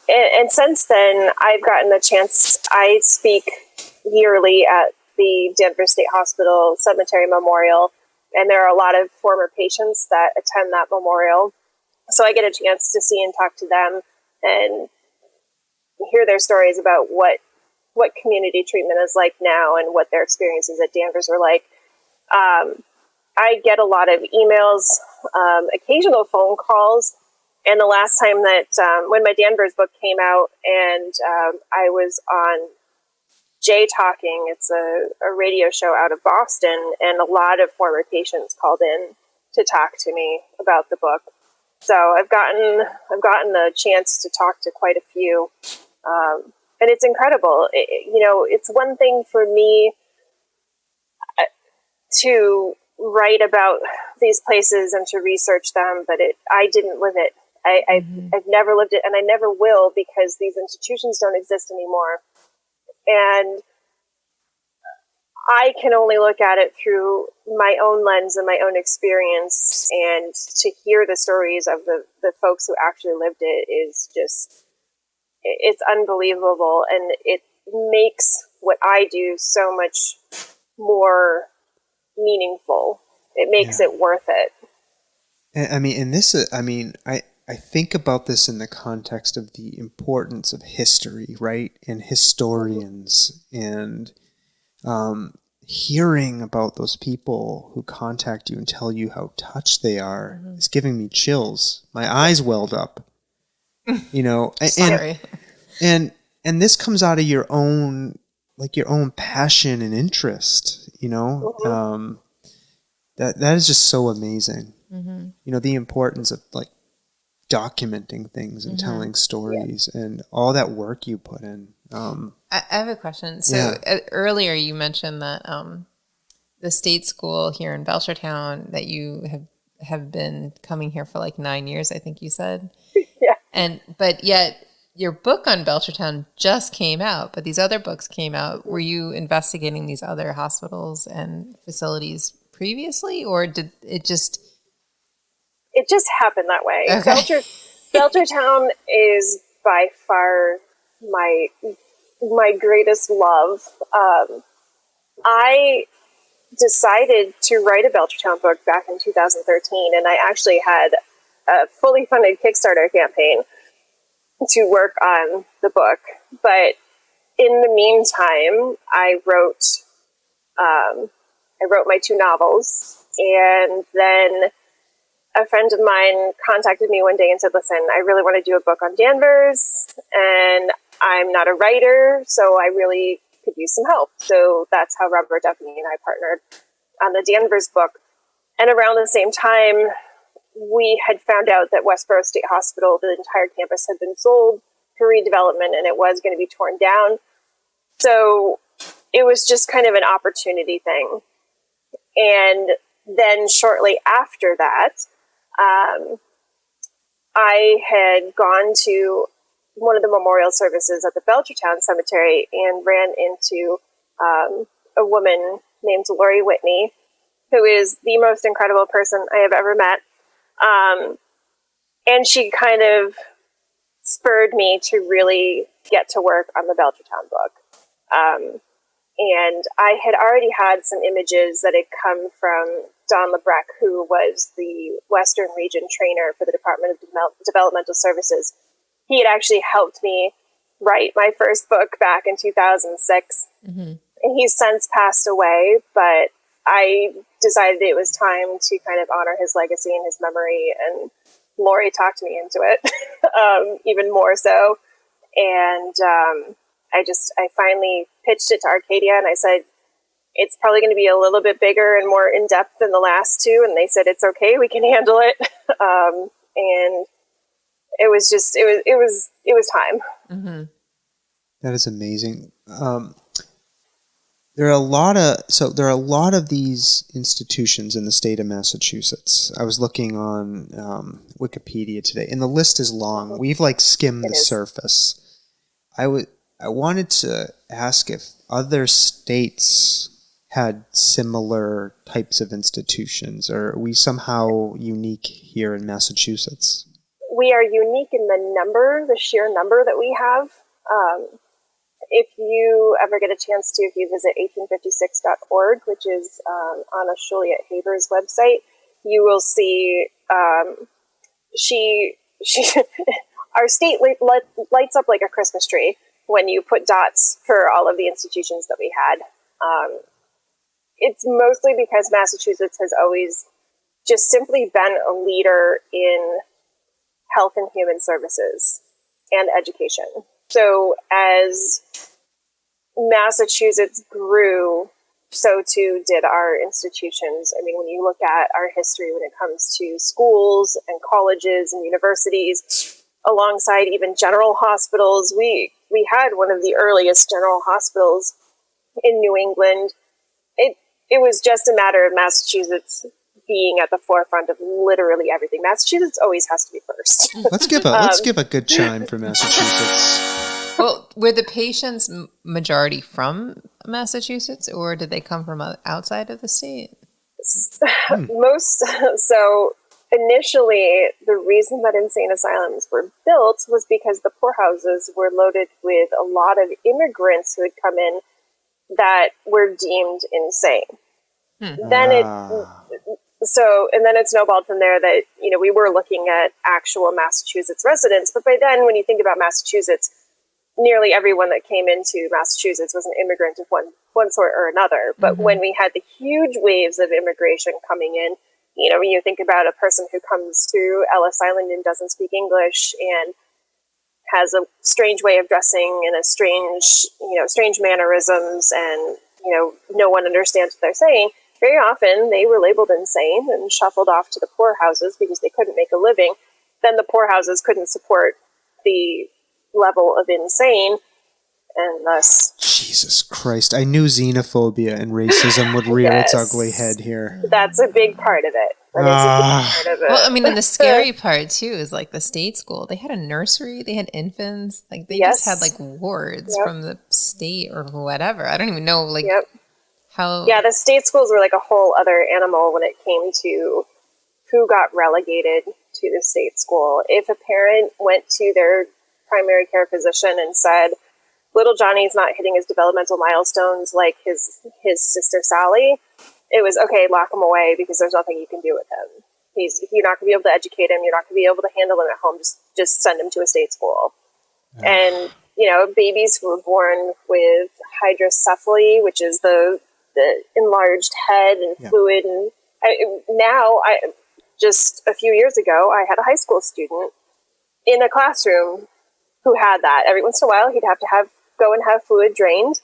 And since then, I've gotten a chance. I speak yearly at the Danvers State Hospital Cemetery Memorial, and there are a lot of former patients that attend that memorial. So I get a chance to see and talk to them and hear their stories about what community treatment is like now and what their experiences at Danvers were like. I get a lot of emails, occasional phone calls. And the last time that, when my Danvers book came out and I was on Jay Talking, it's a radio show out of Boston, and a lot of former patients called in to talk to me about the book. So I've gotten the chance to talk to quite a few, and it's incredible. It's one thing for me to write about these places and to research them, but I didn't live it. I've never lived it, and I never will, because these institutions don't exist anymore. And I can only look at it through my own lens and my own experience, and to hear the stories of the folks who actually lived it is just, it's unbelievable. And it makes what I do so much more meaningful. It makes it worth it. I mean, and this, I think about this in the context of the importance of history, right? And historians, and hearing about those people who contact you and tell you how touched they are is giving me chills. My eyes welled up, Sorry. And this comes out of your own passion and interest, you know, that is just so amazing. You know, the importance of like documenting things and telling stories and all that work you put in. I have a question. So earlier you mentioned that the state school here in Belchertown, that you have been coming here for like 9 years, I think you said. But yet your book on Belchertown just came out, but these other books came out. Were you investigating these other hospitals and facilities previously, or did it just... It just happened that way. Okay. Belchertown is by far my greatest love. I decided to write a Belchertown book back in 2013, and I actually had a fully funded Kickstarter campaign to work on the book. But in the meantime, I wrote my 2 novels, and then a friend of mine contacted me one day and said, listen, I really want to do a book on Danvers, and I'm not a writer, so I really could use some help. So that's how Robert Duffy and I partnered on the Danvers book. And around the same time, we had found out that Westboro State Hospital, the entire campus, had been sold for redevelopment, and it was going to be torn down. So it was just kind of an opportunity thing. And then shortly after that, I had gone to one of the memorial services at the Belchertown Cemetery and ran into a woman named Lori Whitney, who is the most incredible person I have ever met. And she kind of spurred me to really get to work on the Belchertown book. And I had already had some images that had come from Don Lebrecht, who was the Western Region trainer for the Department of Developmental Services. He had actually helped me write my first book back in 2006. And he's since passed away, but I decided it was time to kind of honor his legacy and his memory, and Lori talked me into it, even more so. And I finally pitched it to Arcadia, and I said, it's probably going to be a little bit bigger and more in-depth than the last 2. And they said, it's okay, we can handle it. And it was just, it was time. That is amazing. There are a lot of these institutions in the state of Massachusetts. I was looking on Wikipedia today, and the list is long. We've like skimmed the surface. I wanted to ask if other states had similar types of institutions, or are we somehow unique here in Massachusetts? We are unique in the sheer number that we have. If you ever get a chance to, if you visit 1856.org, which is Anna Juliet Haber's website, you will see our state lights up like a Christmas tree when you put dots for all of the institutions that we had. It's mostly because Massachusetts has always just simply been a leader in health and human services and education. So as Massachusetts grew, so too did our institutions. I mean, when you look at our history when it comes to schools and colleges and universities, alongside even general hospitals, we had one of the earliest general hospitals in New England. It was just a matter of Massachusetts being at the forefront of literally everything. Massachusetts always has to be first. Let's give a good chime for Massachusetts. Well, were the patients majority from Massachusetts, or did they come from outside of the state? So initially, the reason that insane asylums were built was because the poorhouses were loaded with a lot of immigrants who had come in that were deemed insane. Then it snowballed from there that, we were looking at actual Massachusetts residents. But by then, when you think about Massachusetts, nearly everyone that came into Massachusetts was an immigrant of one sort or another. But when we had the huge waves of immigration coming in, when you think about a person who comes to Ellis Island and doesn't speak English and has a strange way of dressing and strange mannerisms and, no one understands what they're saying, very often they were labeled insane and shuffled off to the poorhouses because they couldn't make a living. Then the poorhouses couldn't support the level of insane, and thus... Jesus Christ. I knew xenophobia and racism would rear its ugly head here. That's a big part of it. That is a big part of it. Well, I mean, and the scary part, too, is like the state school. They had a nursery. They had infants. Like, they just had, like, wards from the state or whatever. I don't even know, like, how... Yeah, the state schools were like a whole other animal when it came to who got relegated to the state school. If a parent went to their primary care physician and said, little Johnny's not hitting his developmental milestones like his sister Sally, it was, okay, lock him away because there's nothing you can do with him. You're not going to be able to educate him. You're not going to be able to handle him at home. Just send him to a state school. And, you know, babies who were born with hydrocephaly, which is the enlarged head and fluid. And just a few years ago, I had a high school student in a classroom who had that. Every once in a while, he'd have to go and have fluid drained,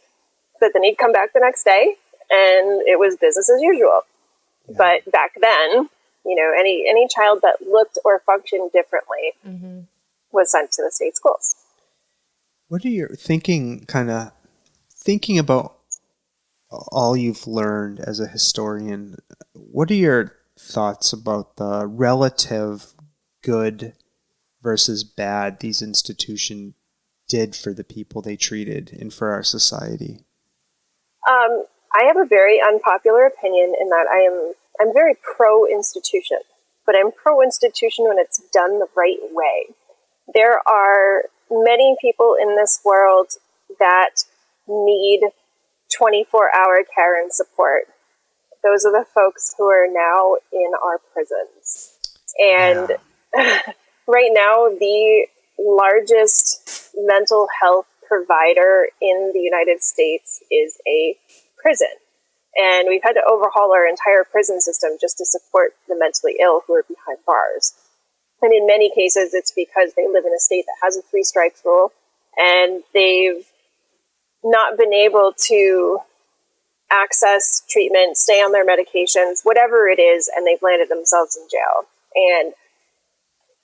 but then he'd come back the next day, and it was business as usual. Yeah. But back then, you know, any child that looked or functioned differently was sent to the state schools. What are you thinking about all you've learned as a historian? What are your thoughts about the relative good versus bad these institutions did for the people they treated and for our society? I have a very unpopular opinion in that I'm very pro-institution, but I'm pro-institution when it's done the right way. There are many people in this world that need 24-hour care and support. Those are the folks who are now in our prisons. And right now, the largest mental health provider in the United States is a prison. And we've had to overhaul our entire prison system just to support the mentally ill who are behind bars. And in many cases, it's because they live in a state that has a 3 strikes rule, and they've not been able to access treatment, stay on their medications, whatever it is, and they've landed themselves in jail. And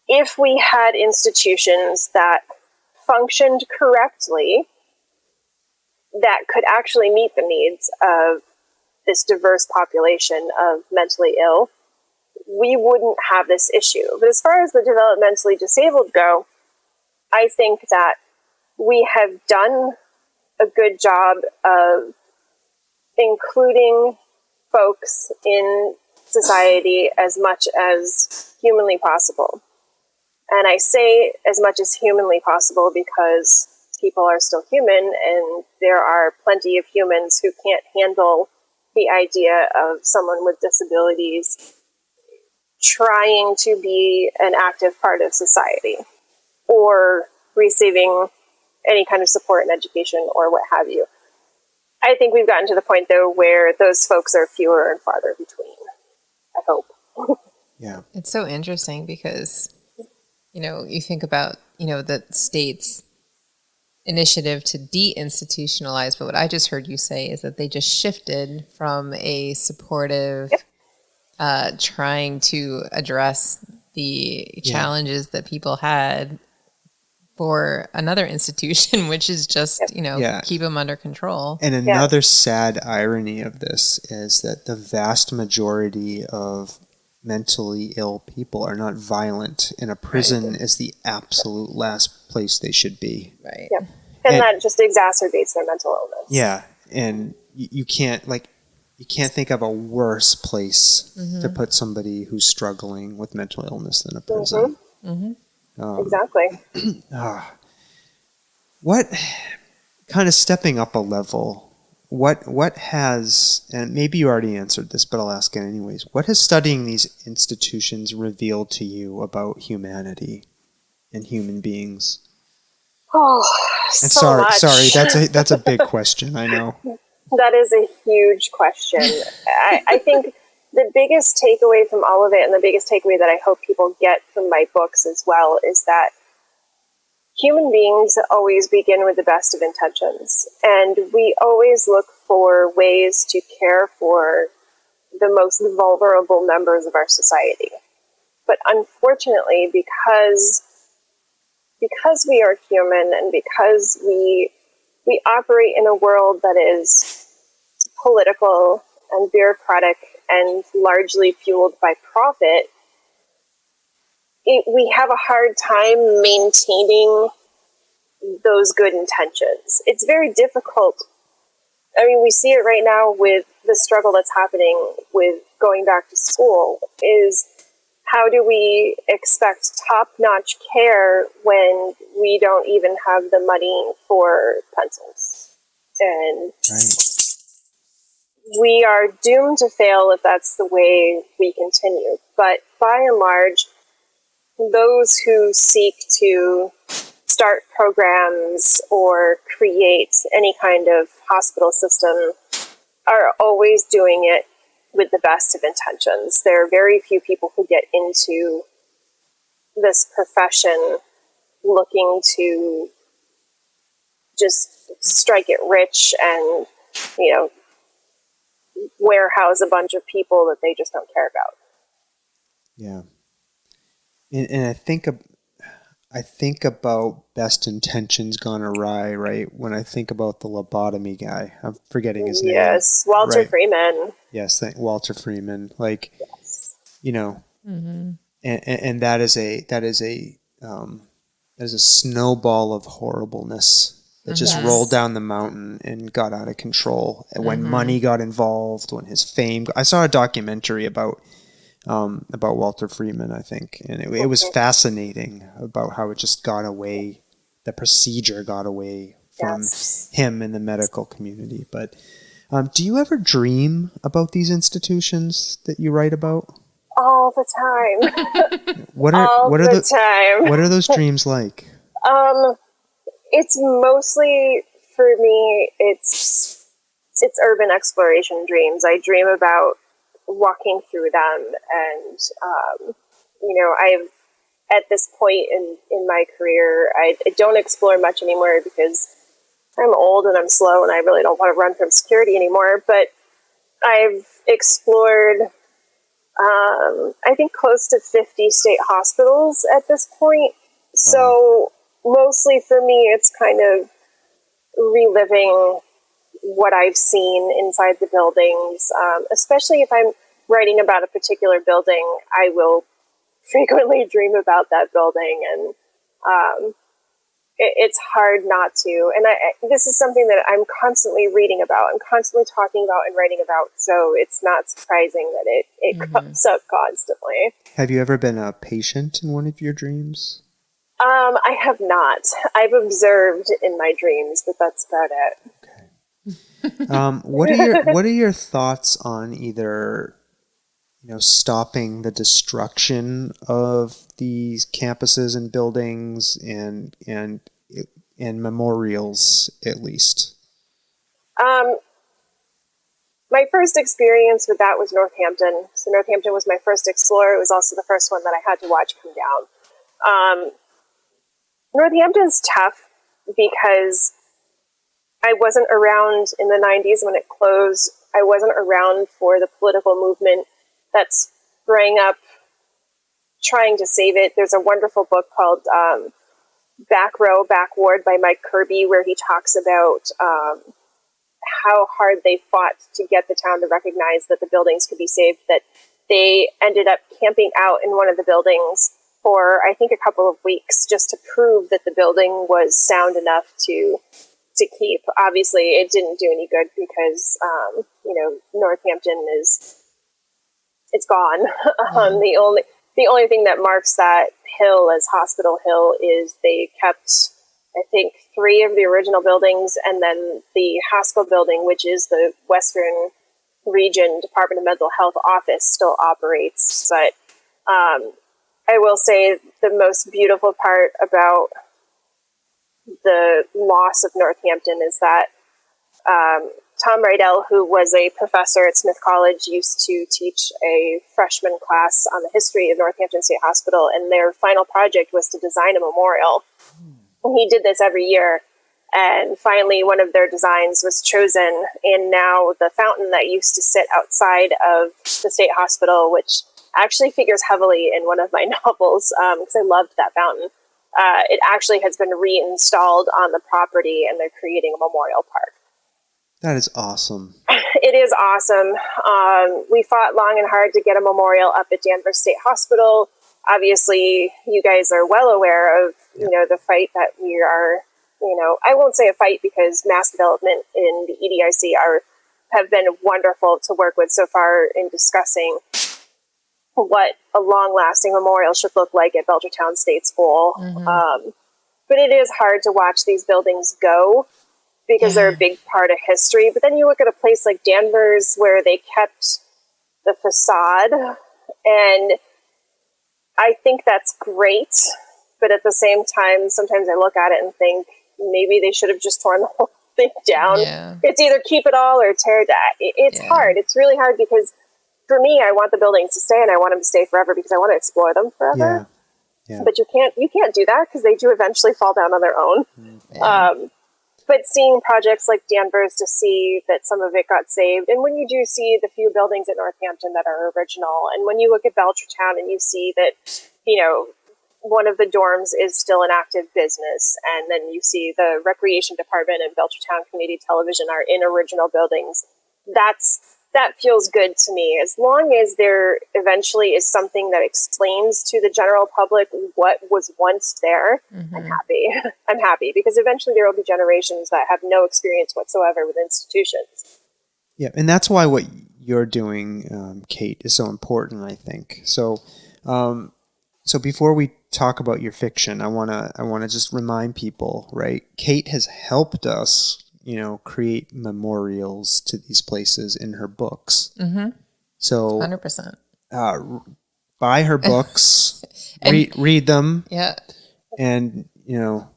if we had institutions that functioned correctly, that could actually meet the needs of this diverse population of mentally ill, we wouldn't have this issue. But as far as the developmentally disabled go, I think that we have done a good job of including folks in society as much as humanly possible. And I say as much as humanly possible because people are still human, and there are plenty of humans who can't handle the idea of someone with disabilities trying to be an active part of society or receiving any kind of support and education or what have you. I think we've gotten to the point, though, where those folks are fewer and farther between, I hope. Yeah. It's so interesting because, you know, you think about, you know, the state's initiative to deinstitutionalize, but what I just heard you say is that they just shifted from a supportive, trying to address the challenges that people had for another institution, which is just, you know, keep them under control. And another sad irony of this is that the vast majority of mentally ill people are not violent, and a prison is the absolute last place they should be. Right. Yeah. And that just exacerbates their mental illness. Yeah. And you can't think of a worse place to put somebody who's struggling with mental illness than a prison. Exactly. What kind of stepping up a level, what has, and maybe you already answered this, but I'll ask it anyways, what has studying these institutions revealed to you about humanity and human beings? Oh, and so much. Sorry, that's a big question, I know. That is a huge question. I think the biggest takeaway from all of it, and the biggest takeaway that I hope people get from my books as well, is that human beings always begin with the best of intentions, and we always look for ways to care for the most vulnerable members of our society. But unfortunately, because we are human and because we operate in a world that is political and bureaucratic and largely fueled by profit, we have a hard time maintaining those good intentions. It's very difficult. I mean, we see it right now with the struggle that's happening with going back to school, is how do we expect top-notch care when we don't even have the money for pencils? And we are doomed to fail if that's the way we continue. But by and large, those who seek to start programs or create any kind of hospital system are always doing it with the best of intentions. There are very few people who get into this profession looking to just strike it rich and, warehouse a bunch of people that they just don't care about. Yeah. And I think about best intentions gone awry, right? When I think about the lobotomy guy, I'm forgetting his name. Yes, Walter Freeman. Yes, Walter Freeman. Yes. And that is a snowball of horribleness that just rolled down the mountain and got out of control. And when money got involved, when his fame, I saw a documentary about Walter Freeman, I think, and it was fascinating about how it just got away. The procedure got away from him in the medical community. But do you ever dream about these institutions that you write about? All the time. What are those dreams like? It's mostly, for me, it's urban exploration dreams. I dream about walking through them, and I've, at this point in my career, I don't explore much anymore because I'm old and I'm slow and I really don't want to run from security anymore. But I've explored I think close to 50 state hospitals at this point. So mostly for me, it's kind of reliving what I've seen inside the buildings, especially if I'm writing about a particular building. I will frequently dream about that building, and it's hard not to. And this is something that I'm constantly reading about and constantly talking about and writing about, so it's not surprising that it comes up constantly. Have you ever been a patient in one of your dreams? I have not. I've observed in my dreams, but that's about it. Okay. What are your thoughts on either, stopping the destruction of these campuses and buildings and memorials, at least? My first experience with that was Northampton. So Northampton was my first Explorer. It was also the first one that I had to watch come down. Northampton's tough because I wasn't around in the 90s when it closed. I wasn't around for the political movement that sprang up trying to save it. There's a wonderful book called Back Row, Back Ward by Mike Kirby, where he talks about how hard they fought to get the town to recognize that the buildings could be saved, that they ended up camping out in one of the buildings for, I think, a couple of weeks just to prove that the building was sound enough to keep. Obviously, it didn't do any good because, Northampton it's gone. The only thing that marks that hill as Hospital Hill is they kept, I think, 3 of the original buildings, and then the Haskell building, which is the Western Region Department of Mental Health office, still operates. But I will say the most beautiful part about the loss of Northampton is that Tom Rydell, who was a professor at Smith College, used to teach a freshman class on the history of Northampton State Hospital, and their final project was to design a memorial. And he did this every year. And finally, one of their designs was chosen. And now the fountain that used to sit outside of the state hospital, which actually figures heavily in one of my novels, because I loved that fountain, it actually has been reinstalled on the property, and they're creating a memorial park. That is awesome. It is awesome. We fought long and hard to get a memorial up at Danvers State Hospital. Obviously, you guys are well aware of, the fight that we are, I won't say a fight, because mass development in the EDIC have been wonderful to work with so far in discussing what a long-lasting memorial should look like at Belchertown State School. But it is hard to watch these buildings go, because they're a big part of history. But then you look at a place like Danvers, where they kept the facade, and I think that's great. But at the same time, sometimes I look at it and think maybe they should have just torn the whole thing down. Yeah. It's either keep it all or tear it down. It's hard. It's really hard, because for me, I want the buildings to stay, and I want them to stay forever, because I want to explore them forever. Yeah. But you can't do that, because they do eventually fall down on their own. But seeing projects like Danvers, to see that some of it got saved, and when you do see the few buildings at Northampton that are original, and when you look at Belchertown and you see that, one of the dorms is still an active business, and then you see the recreation department and Belchertown Community Television are in original buildings, that feels good to me. As long as there eventually is something that explains to the general public what was once there, I'm happy. I'm happy, because eventually there will be generations that have no experience whatsoever with institutions. Yeah, and that's why what you're doing, Kate, is so important, I think. So before we talk about your fiction, I wanna just remind people, right? Kate has helped us, create memorials to these places in her books. So 100%. Buy her books, read them. Yeah. And, learn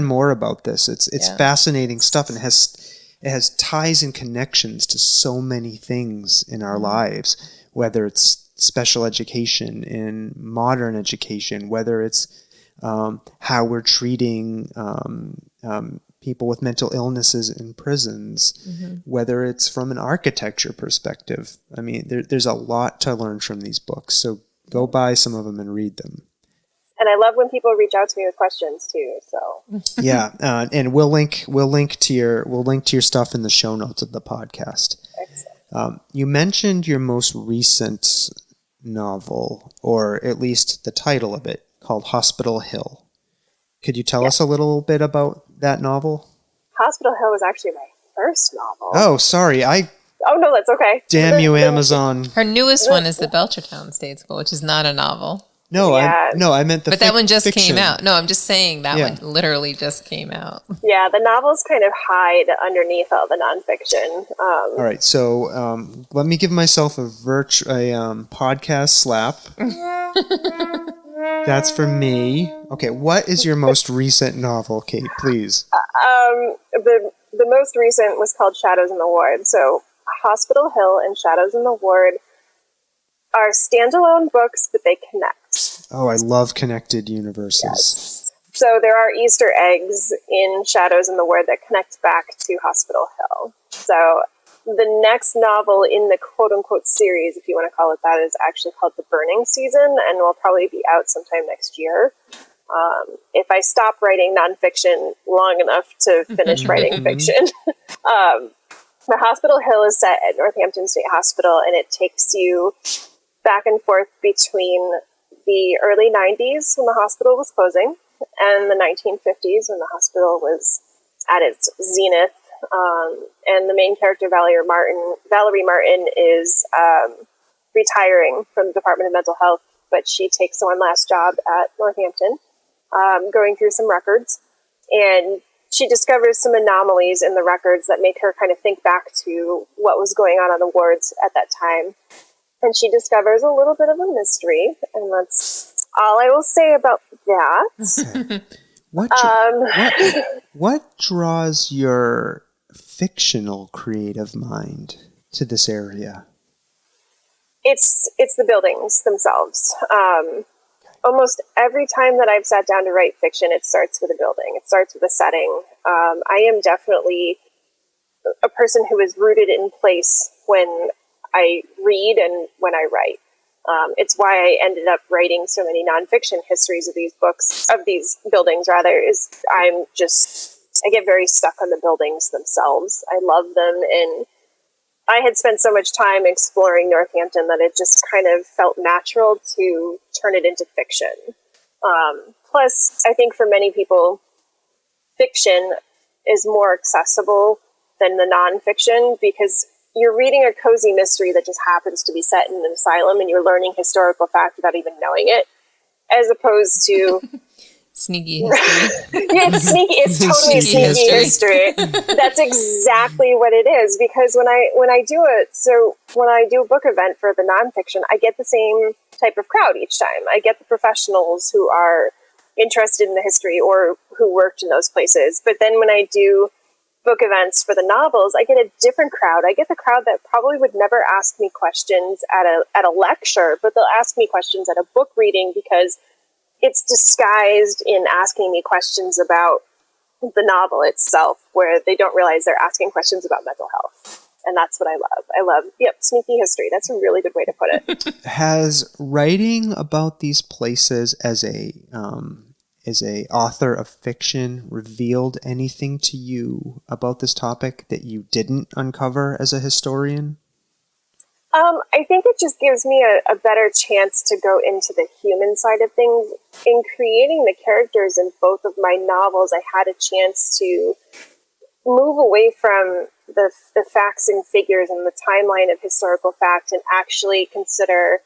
more about this. It's fascinating stuff, and it has ties and connections to so many things in our lives, whether it's special education, in modern education, whether it's how we're treating people with mental illnesses in prisons, whether it's from an architecture perspective. I mean, there's a lot to learn from these books. So go buy some of them and read them. And I love when people reach out to me with questions too. So yeah, and we'll link to your stuff in the show notes of the podcast. Excellent. You mentioned your most recent novel, or at least the title of it, called Hospital Hill. Could you tell us a little bit about that novel? Hospital Hill was actually my first novel. Oh, sorry. Oh, no, that's okay. Damn you, Amazon. Her newest one is the Belchertown State School, which is not a novel. No, I meant the But that one just fiction. came out. No, I'm just saying that one literally just came out. Yeah, the novels kind of hide underneath all the nonfiction. All right, so let me give myself a podcast slap. That's for me. Okay, what is your most recent novel, Kate, please? The most recent was called Shadows in the Ward. So Hospital Hill and Shadows in the Ward are standalone books, but they connect. Oh, I love connected universes. Yes. So there are Easter eggs in Shadows in the Ward that connect back to Hospital Hill. So the next novel in the quote-unquote series, if you want to call it that, is actually called The Burning Season, and will probably be out sometime next year. If I stop writing nonfiction long enough to finish writing fiction. The Hospital Hill is set at Northampton State Hospital, and it takes you back and forth between the early 90s when the hospital was closing and the 1950s when the hospital was at its zenith. And the main character, Valerie Martin, is retiring from the Department of Mental Health, but she takes one last job at Northampton, going through some records. And she discovers some anomalies in the records that make her kind of think back to what was going on the wards at that time. And she discovers a little bit of a mystery, and that's all I will say about that. What draws your fictional creative mind to this area? It's the buildings themselves. almost every time that I've sat down to write fiction, it starts with a building. It starts with a setting. I am definitely a person who is rooted in place when I read and when I write. It's why I ended up writing so many nonfiction histories of these buildings, is I get very stuck on the buildings themselves. I love them, and I had spent so much time exploring Northampton that it just kind of felt natural to turn it into fiction. Plus, I think for many people, fiction is more accessible than the nonfiction, because you're reading a cozy mystery that just happens to be set in an asylum, and you're learning historical fact without even knowing it, as opposed to sneaky history. Yeah, it's sneaky. It's totally sneaky history. That's exactly what it is. Because when I do a book event for the nonfiction, I get the same type of crowd each time. I get the professionals who are interested in the history or who worked in those places. But then when I do book events for the novels, I get a different crowd. I get the crowd that probably would never ask me questions at a lecture, but they'll ask me questions at a book reading, because it's disguised in asking me questions about the novel itself, where they don't realize they're asking questions about mental health. And that's what I love. Sneaky history. That's a really good way to put it. Has writing about these places as a author of fiction revealed anything to you about this topic that you didn't uncover as a historian? I think it just gives me a better chance to go into the human side of things. In creating the characters in both of my novels, I had a chance to move away from the facts and figures and the timeline of historical fact, and actually consider,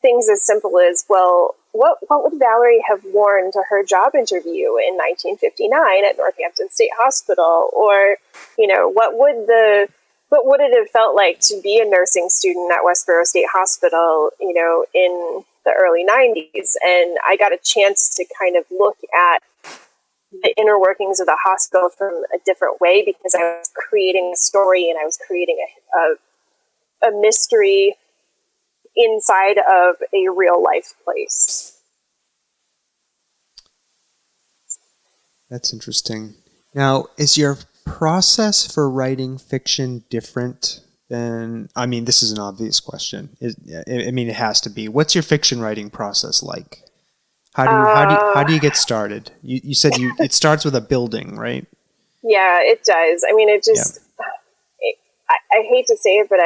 things as simple as, well, what would Valerie have worn to her job interview in 1959 at Northampton State Hospital? Or, what would it have felt like to be a nursing student at Westboro State Hospital, in the early 90s? And I got a chance to kind of look at the inner workings of the hospital from a different way, because I was creating a story and I was creating a mystery inside of a real life place. That's interesting. Now, is your process for writing fiction different than, this is an obvious question. It has to be. What's your fiction writing process like? How do you get started? You said it starts with a building, right? Yeah, it does. I hate to say it, but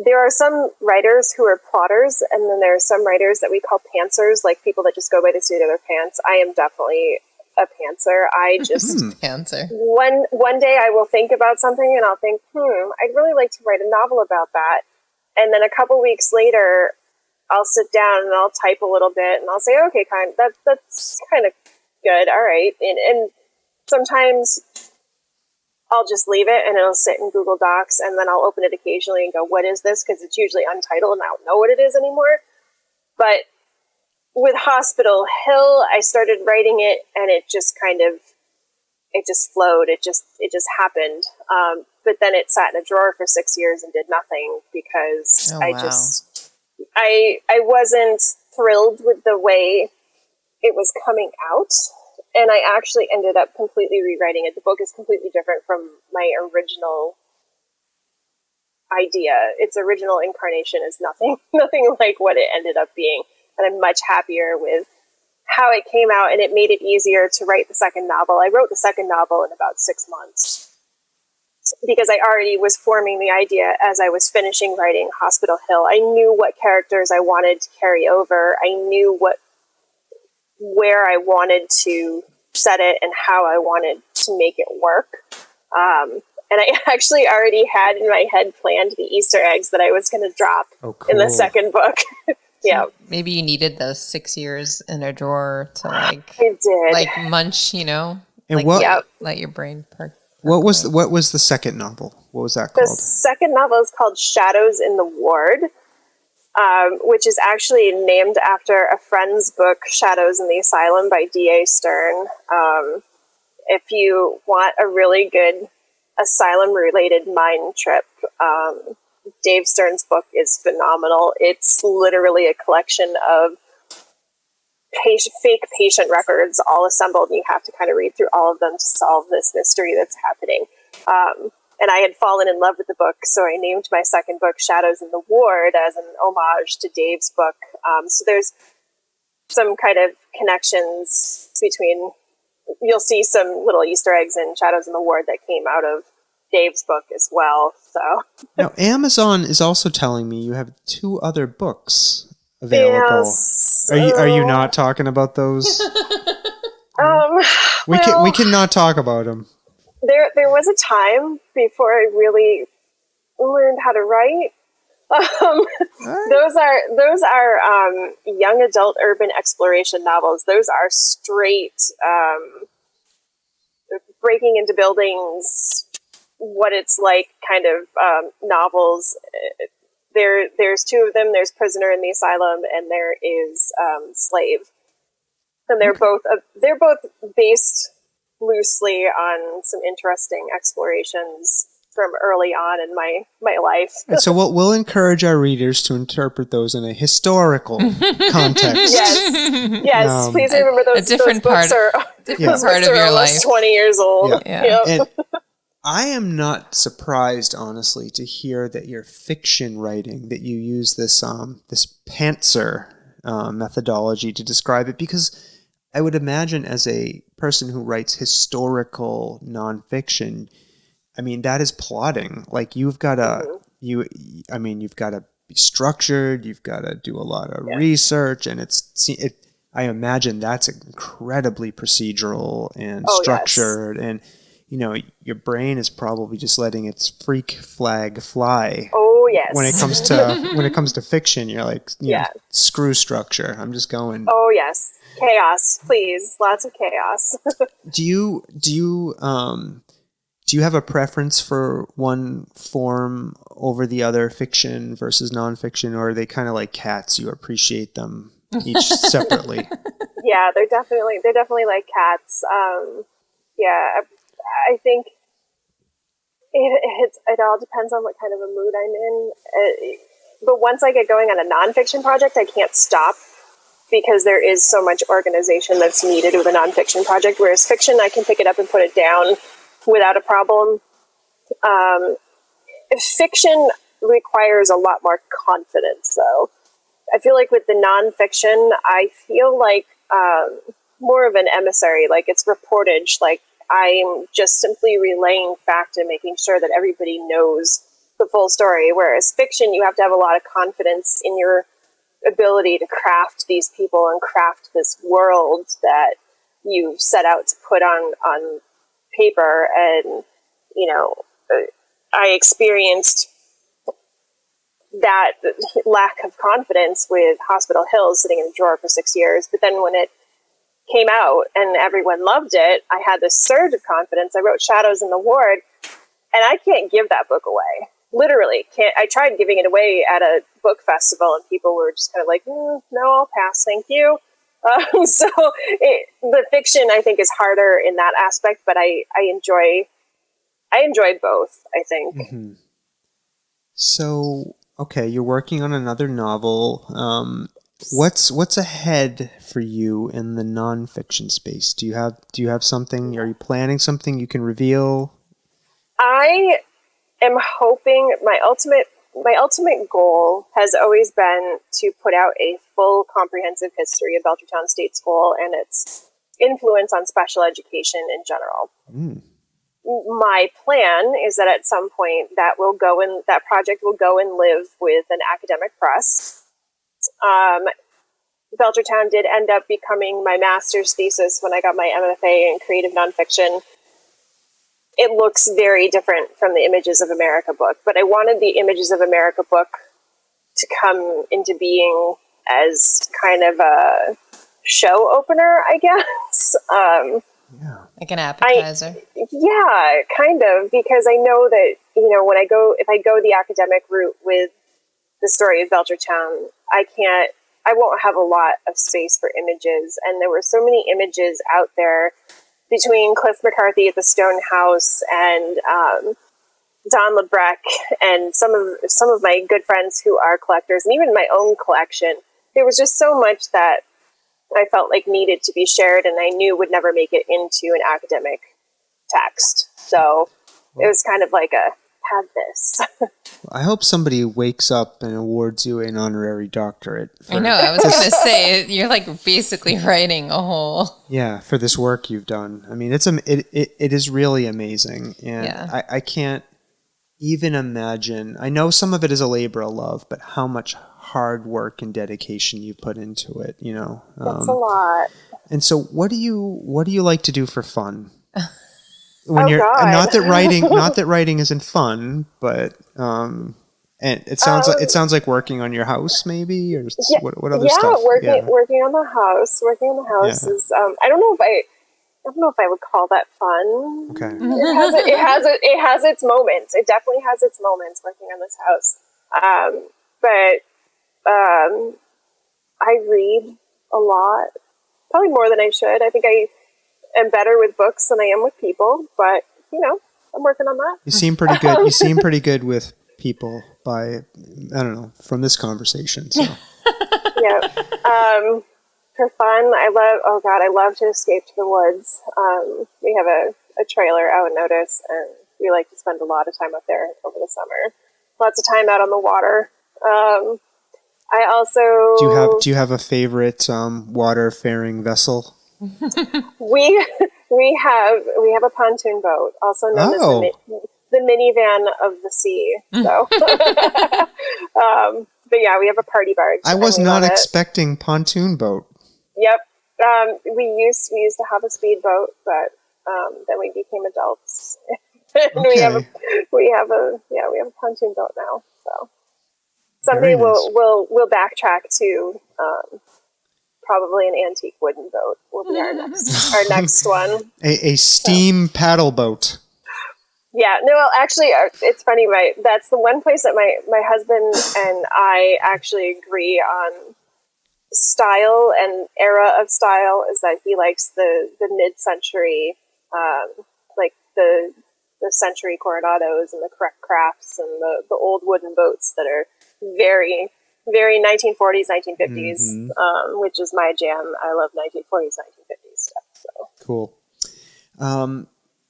there are some writers who are plotters, and then there are some writers that we call pantsers, like people that just go by the seat of their pants. I am definitely a pantser. I just pantser. One day I will think about something and I'll think, I'd really like to write a novel about that. And then a couple weeks later, I'll sit down and I'll type a little bit and I'll say, okay, that's kind of good. All right. And sometimes I'll just leave it and it'll sit in Google Docs, and then I'll open it occasionally and go, what is this? Because it's usually untitled and I don't know what it is anymore. But with Hospital Hill, I started writing it and it just flowed. It just happened. But then it sat in a drawer for 6 years and did nothing, because I wasn't thrilled with the way it was coming out. And I actually ended up completely rewriting it. The book is completely different from my original idea. Its original incarnation is nothing like what it ended up being. And I'm much happier with how it came out, and it made it easier to write the second novel. I wrote the second novel in about 6 months, because I already was forming the idea as I was finishing writing Hospital Hill. I knew what characters I wanted to carry over. I knew where I wanted to set it and how I wanted to make it work. And I actually already had in my head planned the Easter eggs that I was going to drop in the second book. Yeah. Maybe you needed those 6 years in a drawer to I did. munch, And let your brain perk. What was the second novel? What was that called? The second novel is called Shadows in the Ward, which is actually named after a friend's book, Shadows in the Asylum by D.A. Stern. If you want a really good asylum-related mind trip, Dave Stern's book is phenomenal. It's literally a collection of fake patient records all assembled, and you have to kind of read through all of them to solve this mystery that's happening. And I had fallen in love with the book, so I named my second book Shadows in the Ward as an homage to Dave's book. So there's some kind of connections between, you'll see some little Easter eggs in Shadows in the Ward that came out of Dave's book as well. So now Amazon is also telling me you have 2 other books available. Yes. Are you not talking about those? We cannot talk about them. There was a time before I really learned how to write. Those are young adult urban exploration novels. Those are straight breaking into buildings, what it's like kind of novels. There's 2 of them. There's Prisoner in the Asylum, and there is Slave, and they're both based loosely on some interesting explorations from early on in my life. And so we'll encourage our readers to interpret those in a historical context. Yes. Please remember those books are part of your life. 20 years old. Yeah. And I am not surprised, honestly, to hear that your fiction writing, that you use this pantser methodology to describe it, because I would imagine as a person who writes historical nonfiction, I mean, that is plotting. Like you've got to, you've got to be structured. You've got to do a lot of research, and I imagine that's incredibly procedural and structured, and your brain is probably just letting its freak flag fly. Oh yes. When it comes to fiction, you're like, screw structure. I'm just going. Oh yes. Chaos, please. Lots of chaos. Do you have a preference for one form over the other, fiction versus nonfiction, or are they kind of like cats? You appreciate them each separately? Yeah, they're definitely like cats. I think it all depends on what kind of a mood I'm in. But once I get going on a nonfiction project, I can't stop, because there is so much organization that's needed with a nonfiction project, whereas fiction, I can pick it up and put it down without a problem. Fiction requires a lot more confidence, though. I feel like with the nonfiction, I feel like more of an emissary, like it's reportage, like I'm just simply relaying fact and making sure that everybody knows the full story, whereas fiction, you have to have a lot of confidence in your ability to craft these people and craft this world that you've set out to put on paper. And I experienced that lack of confidence with Hospital Hill sitting in a drawer for 6 years, but then when it came out and everyone loved it, I had this surge of confidence. I wrote Shadows in the Ward, and I can't give that book away. Literally can't. I tried giving it away at a book festival, and people were just kind of like, no, I'll pass, thank you. The fiction, I think, is harder in that aspect, but I enjoy both, I think. Mm-hmm. So, okay, you're working on another novel. What's ahead for you in the nonfiction space? Do you have something? Are you planning something you can reveal? I am hoping my ultimate goal has always been to put out a full comprehensive history of Belchertown State School and its influence on special education in general. My plan is that at some point that project will go and live with an academic press. Belchertown did end up becoming my master's thesis when I got my MFA in creative nonfiction. It looks very different from the Images of America book, but I wanted the Images of America book to come into being as kind of a show opener, I guess. Like an appetizer. Kind of, because I know that, if I go the academic route with the story of Belchertown, I won't have a lot of space for images. And there were so many images out there between Cliff McCarthy at the Stone House and Don Lebrecq and some of my good friends who are collectors, and even my own collection. There was just so much that I felt like needed to be shared, and I knew would never make it into an academic text. So it was kind of like have this. I hope somebody wakes up and awards you an honorary doctorate. I know. I was going to say, you're like basically writing a whole. Yeah, for this work you've done. I mean, it is really amazing, and Yeah. I can't even imagine. I know some of it is a labor of love, but how much hard work and dedication you put into it. You know, That's a lot. And so, what do you like to do for fun? When God. not that writing isn't fun, but and it sounds like working on your house, maybe, or what other stuff? Working on the house. Working on the house is I don't know if I would call that fun. Okay. It has its moments. It definitely has its moments working on this house. But I read a lot, probably more than I should. I think I am better with books than I am with people, but you know, I'm working on that. You seem pretty good. You seem pretty good with people I don't know, from this conversation. So. Yeah. For fun, I love to escape to the woods. We have a trailer out in Otis, and we like to spend a lot of time up there over the summer. Lots of time out on the water. I also do you have a favorite water-faring vessel? we have a pontoon boat, also known as the minivan of the sea. So, but yeah, we have a party barge. I was not expecting pontoon boat. Yep. We used to have a speedboat, but then we became adults. Okay. we have a pontoon boat now. So someday we'll backtrack to probably an antique wooden boat will be our next one. A steam paddle boat. Yeah, no, well, actually, it's funny, right? That's the one place that my husband and I actually agree on style and era of style, is that he likes the mid-century, like the century Coronados and the crafts and the old wooden boats that are very, very 1940s, 1950s, which is my jam. I love 1940s, 1950s stuff. So. Cool.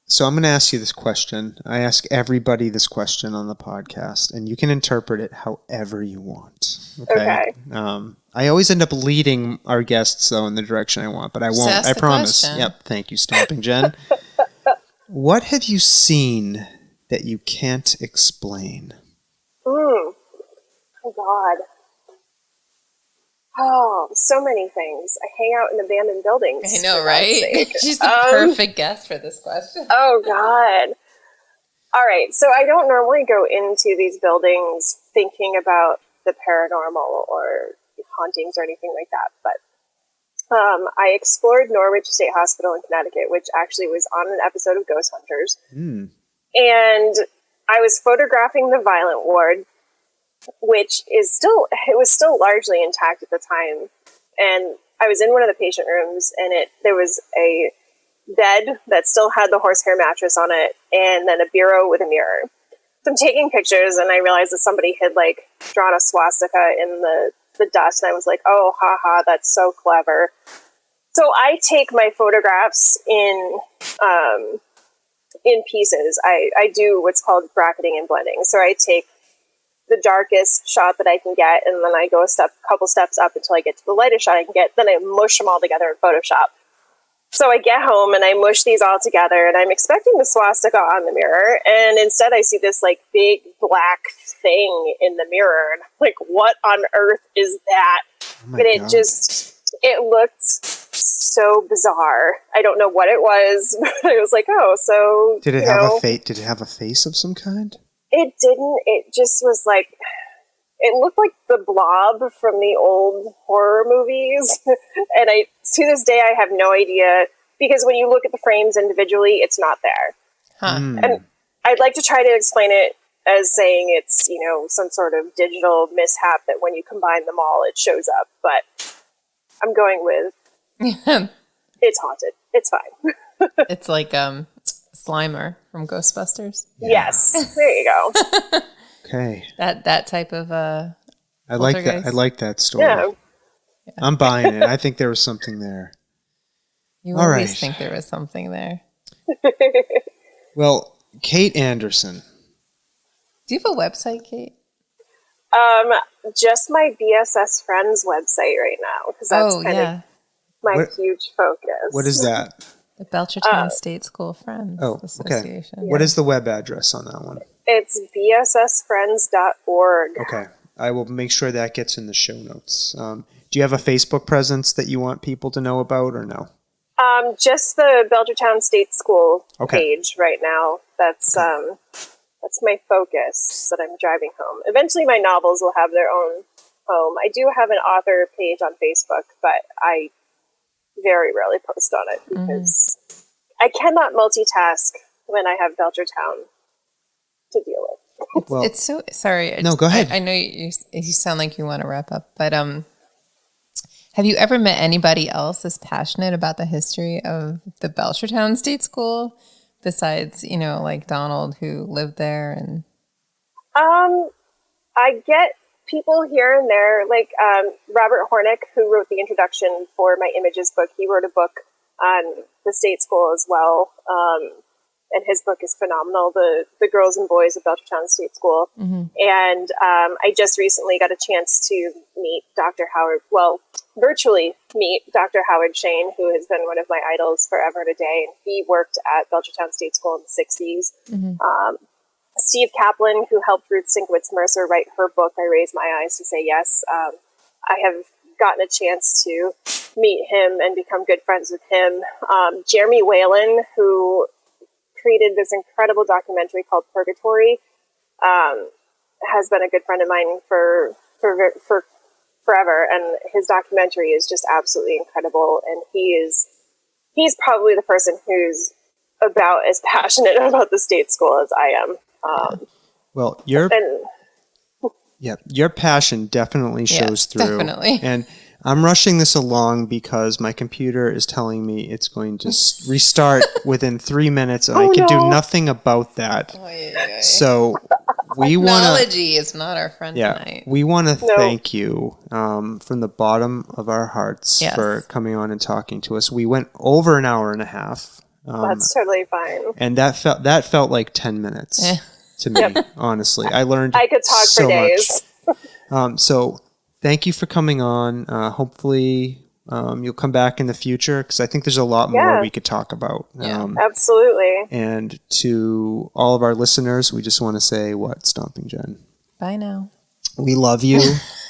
So I'm going to ask you this question. I ask everybody this question on the podcast, and you can interpret it however you want. Okay. I always end up leading our guests, though, in the direction I want, but I won't. I promise. Question. Yep. Thank you, Stomping Jen. What have you seen that you can't explain? Oh, God. Oh, so many things. I hang out in abandoned buildings. I know, right? She's the perfect guest for this question. Oh, God. All right. So I don't normally go into these buildings thinking about the paranormal or hauntings or anything like that. But I explored Norwich State Hospital in Connecticut, which actually was on an episode of Ghost Hunters. And I was photographing the violent ward, which was still largely intact at the time. And I was in one of the patient rooms, and there was a bed that still had the horsehair mattress on it, and then a bureau with a mirror. So I'm taking pictures, and I realized that somebody had drawn a swastika in the dust, and I was like, oh, haha, that's so clever. So I take my photographs in pieces. I do what's called bracketing and blending. So I take the darkest shot that I can get, and then I go a couple steps up until I get to the lightest shot I can get. Then I mush them all together in Photoshop. So I get home and I mush these all together, and I'm expecting the swastika on the mirror, and instead I see this big black thing in the mirror, and I'm like, what on earth is that? Oh, and it looked so bizarre. I don't know what it was, but I was like, oh, so did it have a face? Did it have a face of some kind? It didn't. It just was it looked like the Blob from the old horror movies. And to this day, I have no idea, because when you look at the frames individually, it's not there. Huh. And I'd like to try to explain it as saying it's, some sort of digital mishap that when you combine them all, it shows up. But I'm going with it's haunted. It's fine. It's like Slimer from Ghostbusters. Yeah. Yes, there you go. Okay. That type of I like that. I like that story. Yeah. I'm buying it. I think there was something there. You always think there was something there. Well, Kate Anderson. Do you have a website, Kate? Just my BSS Friends website right now, because that's kind of my huge focus. What is that? The Belchertown State School Friends Association. Okay. What is the web address on that one? It's bssfriends.org. Okay. I will make sure that gets in the show notes. Do you have a Facebook presence that you want people to know about or no? Just the Belchertown State School page right now. That's my focus that I'm driving home. Eventually my novels will have their own home. I do have an author page on Facebook, but I very rarely post on it because I cannot multitask when I have Belchertown to deal with. Well, it's so sorry. No, go ahead. I know you sound like you want to wrap up, but have you ever met anybody else as passionate about the history of the Belchertown State School besides, like Donald who lived there? And I get people here and there, like Robert Hornick, who wrote the introduction for my Images book. He wrote a book on the state school as well. And his book is phenomenal, The Girls and Boys of Belchertown State School. Mm-hmm. And I just recently got a chance to meet virtually meet Dr. Howard Shane, who has been one of my idols forever and a day. And he worked at Belchertown State School in the 60s. Mm-hmm. Steve Kaplan, who helped Ruth Sinkowitz Mercer write her book, I Raise My Eyes to Say Yes. I have gotten a chance to meet him and become good friends with him. Jeremy Whalen, who created this incredible documentary called Purgatory, has been a good friend of mine for forever, and his documentary is just absolutely incredible. And he's probably the person who's about as passionate about the state school as I am. Well, your passion definitely shows through. Definitely. And I'm rushing this along because my computer is telling me it's going to restart within 3 minutes, and I can do nothing about that. So we want technology is not our friend tonight. We want to thank you from the bottom of our hearts for coming on and talking to us. We went over an hour and a half. That's totally fine. And that felt like 10 minutes to me. Honestly, I learned. I could talk for days. So. Thank you for coming on. Hopefully, you'll come back in the future because I think there's a lot more we could talk about. Absolutely. And to all of our listeners, we just want to say, Stomping Jen? Bye now. We love you.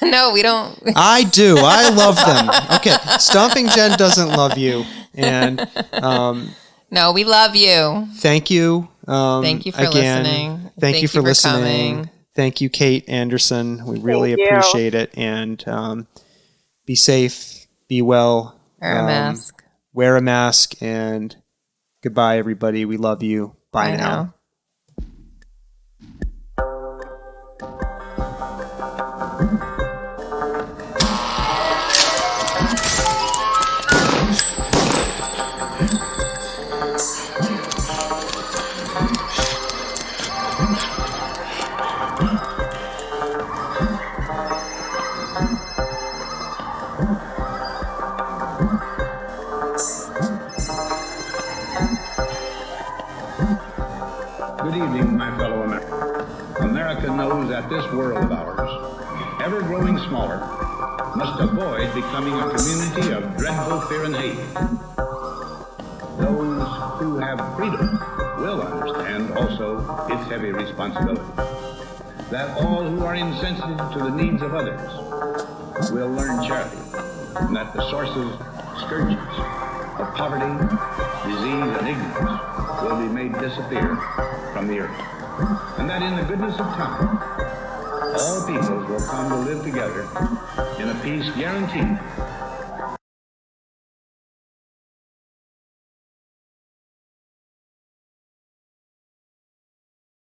No, we don't. I do. I love them. Okay. Stomping Jen doesn't love you. And no, we love you. Thank you. Thank you for listening. Thank you for listening. Coming. Thank you, Kate Anderson. We really appreciate it. And be safe, be well. Wear a mask. Wear a mask. And goodbye, everybody. We love you. Bye now. Good evening, my fellow Americans. America knows that this world of ours, ever growing smaller, must avoid becoming a community of dreadful fear and hate. Those who have freedom will understand also its heavy responsibility. That all who are insensitive to the needs of others will learn charity, and that the sources, scourges of poverty, disease, and ignorance will be made disappear from the earth. And that in the goodness of time, all peoples will come to live together in a peace guaranteed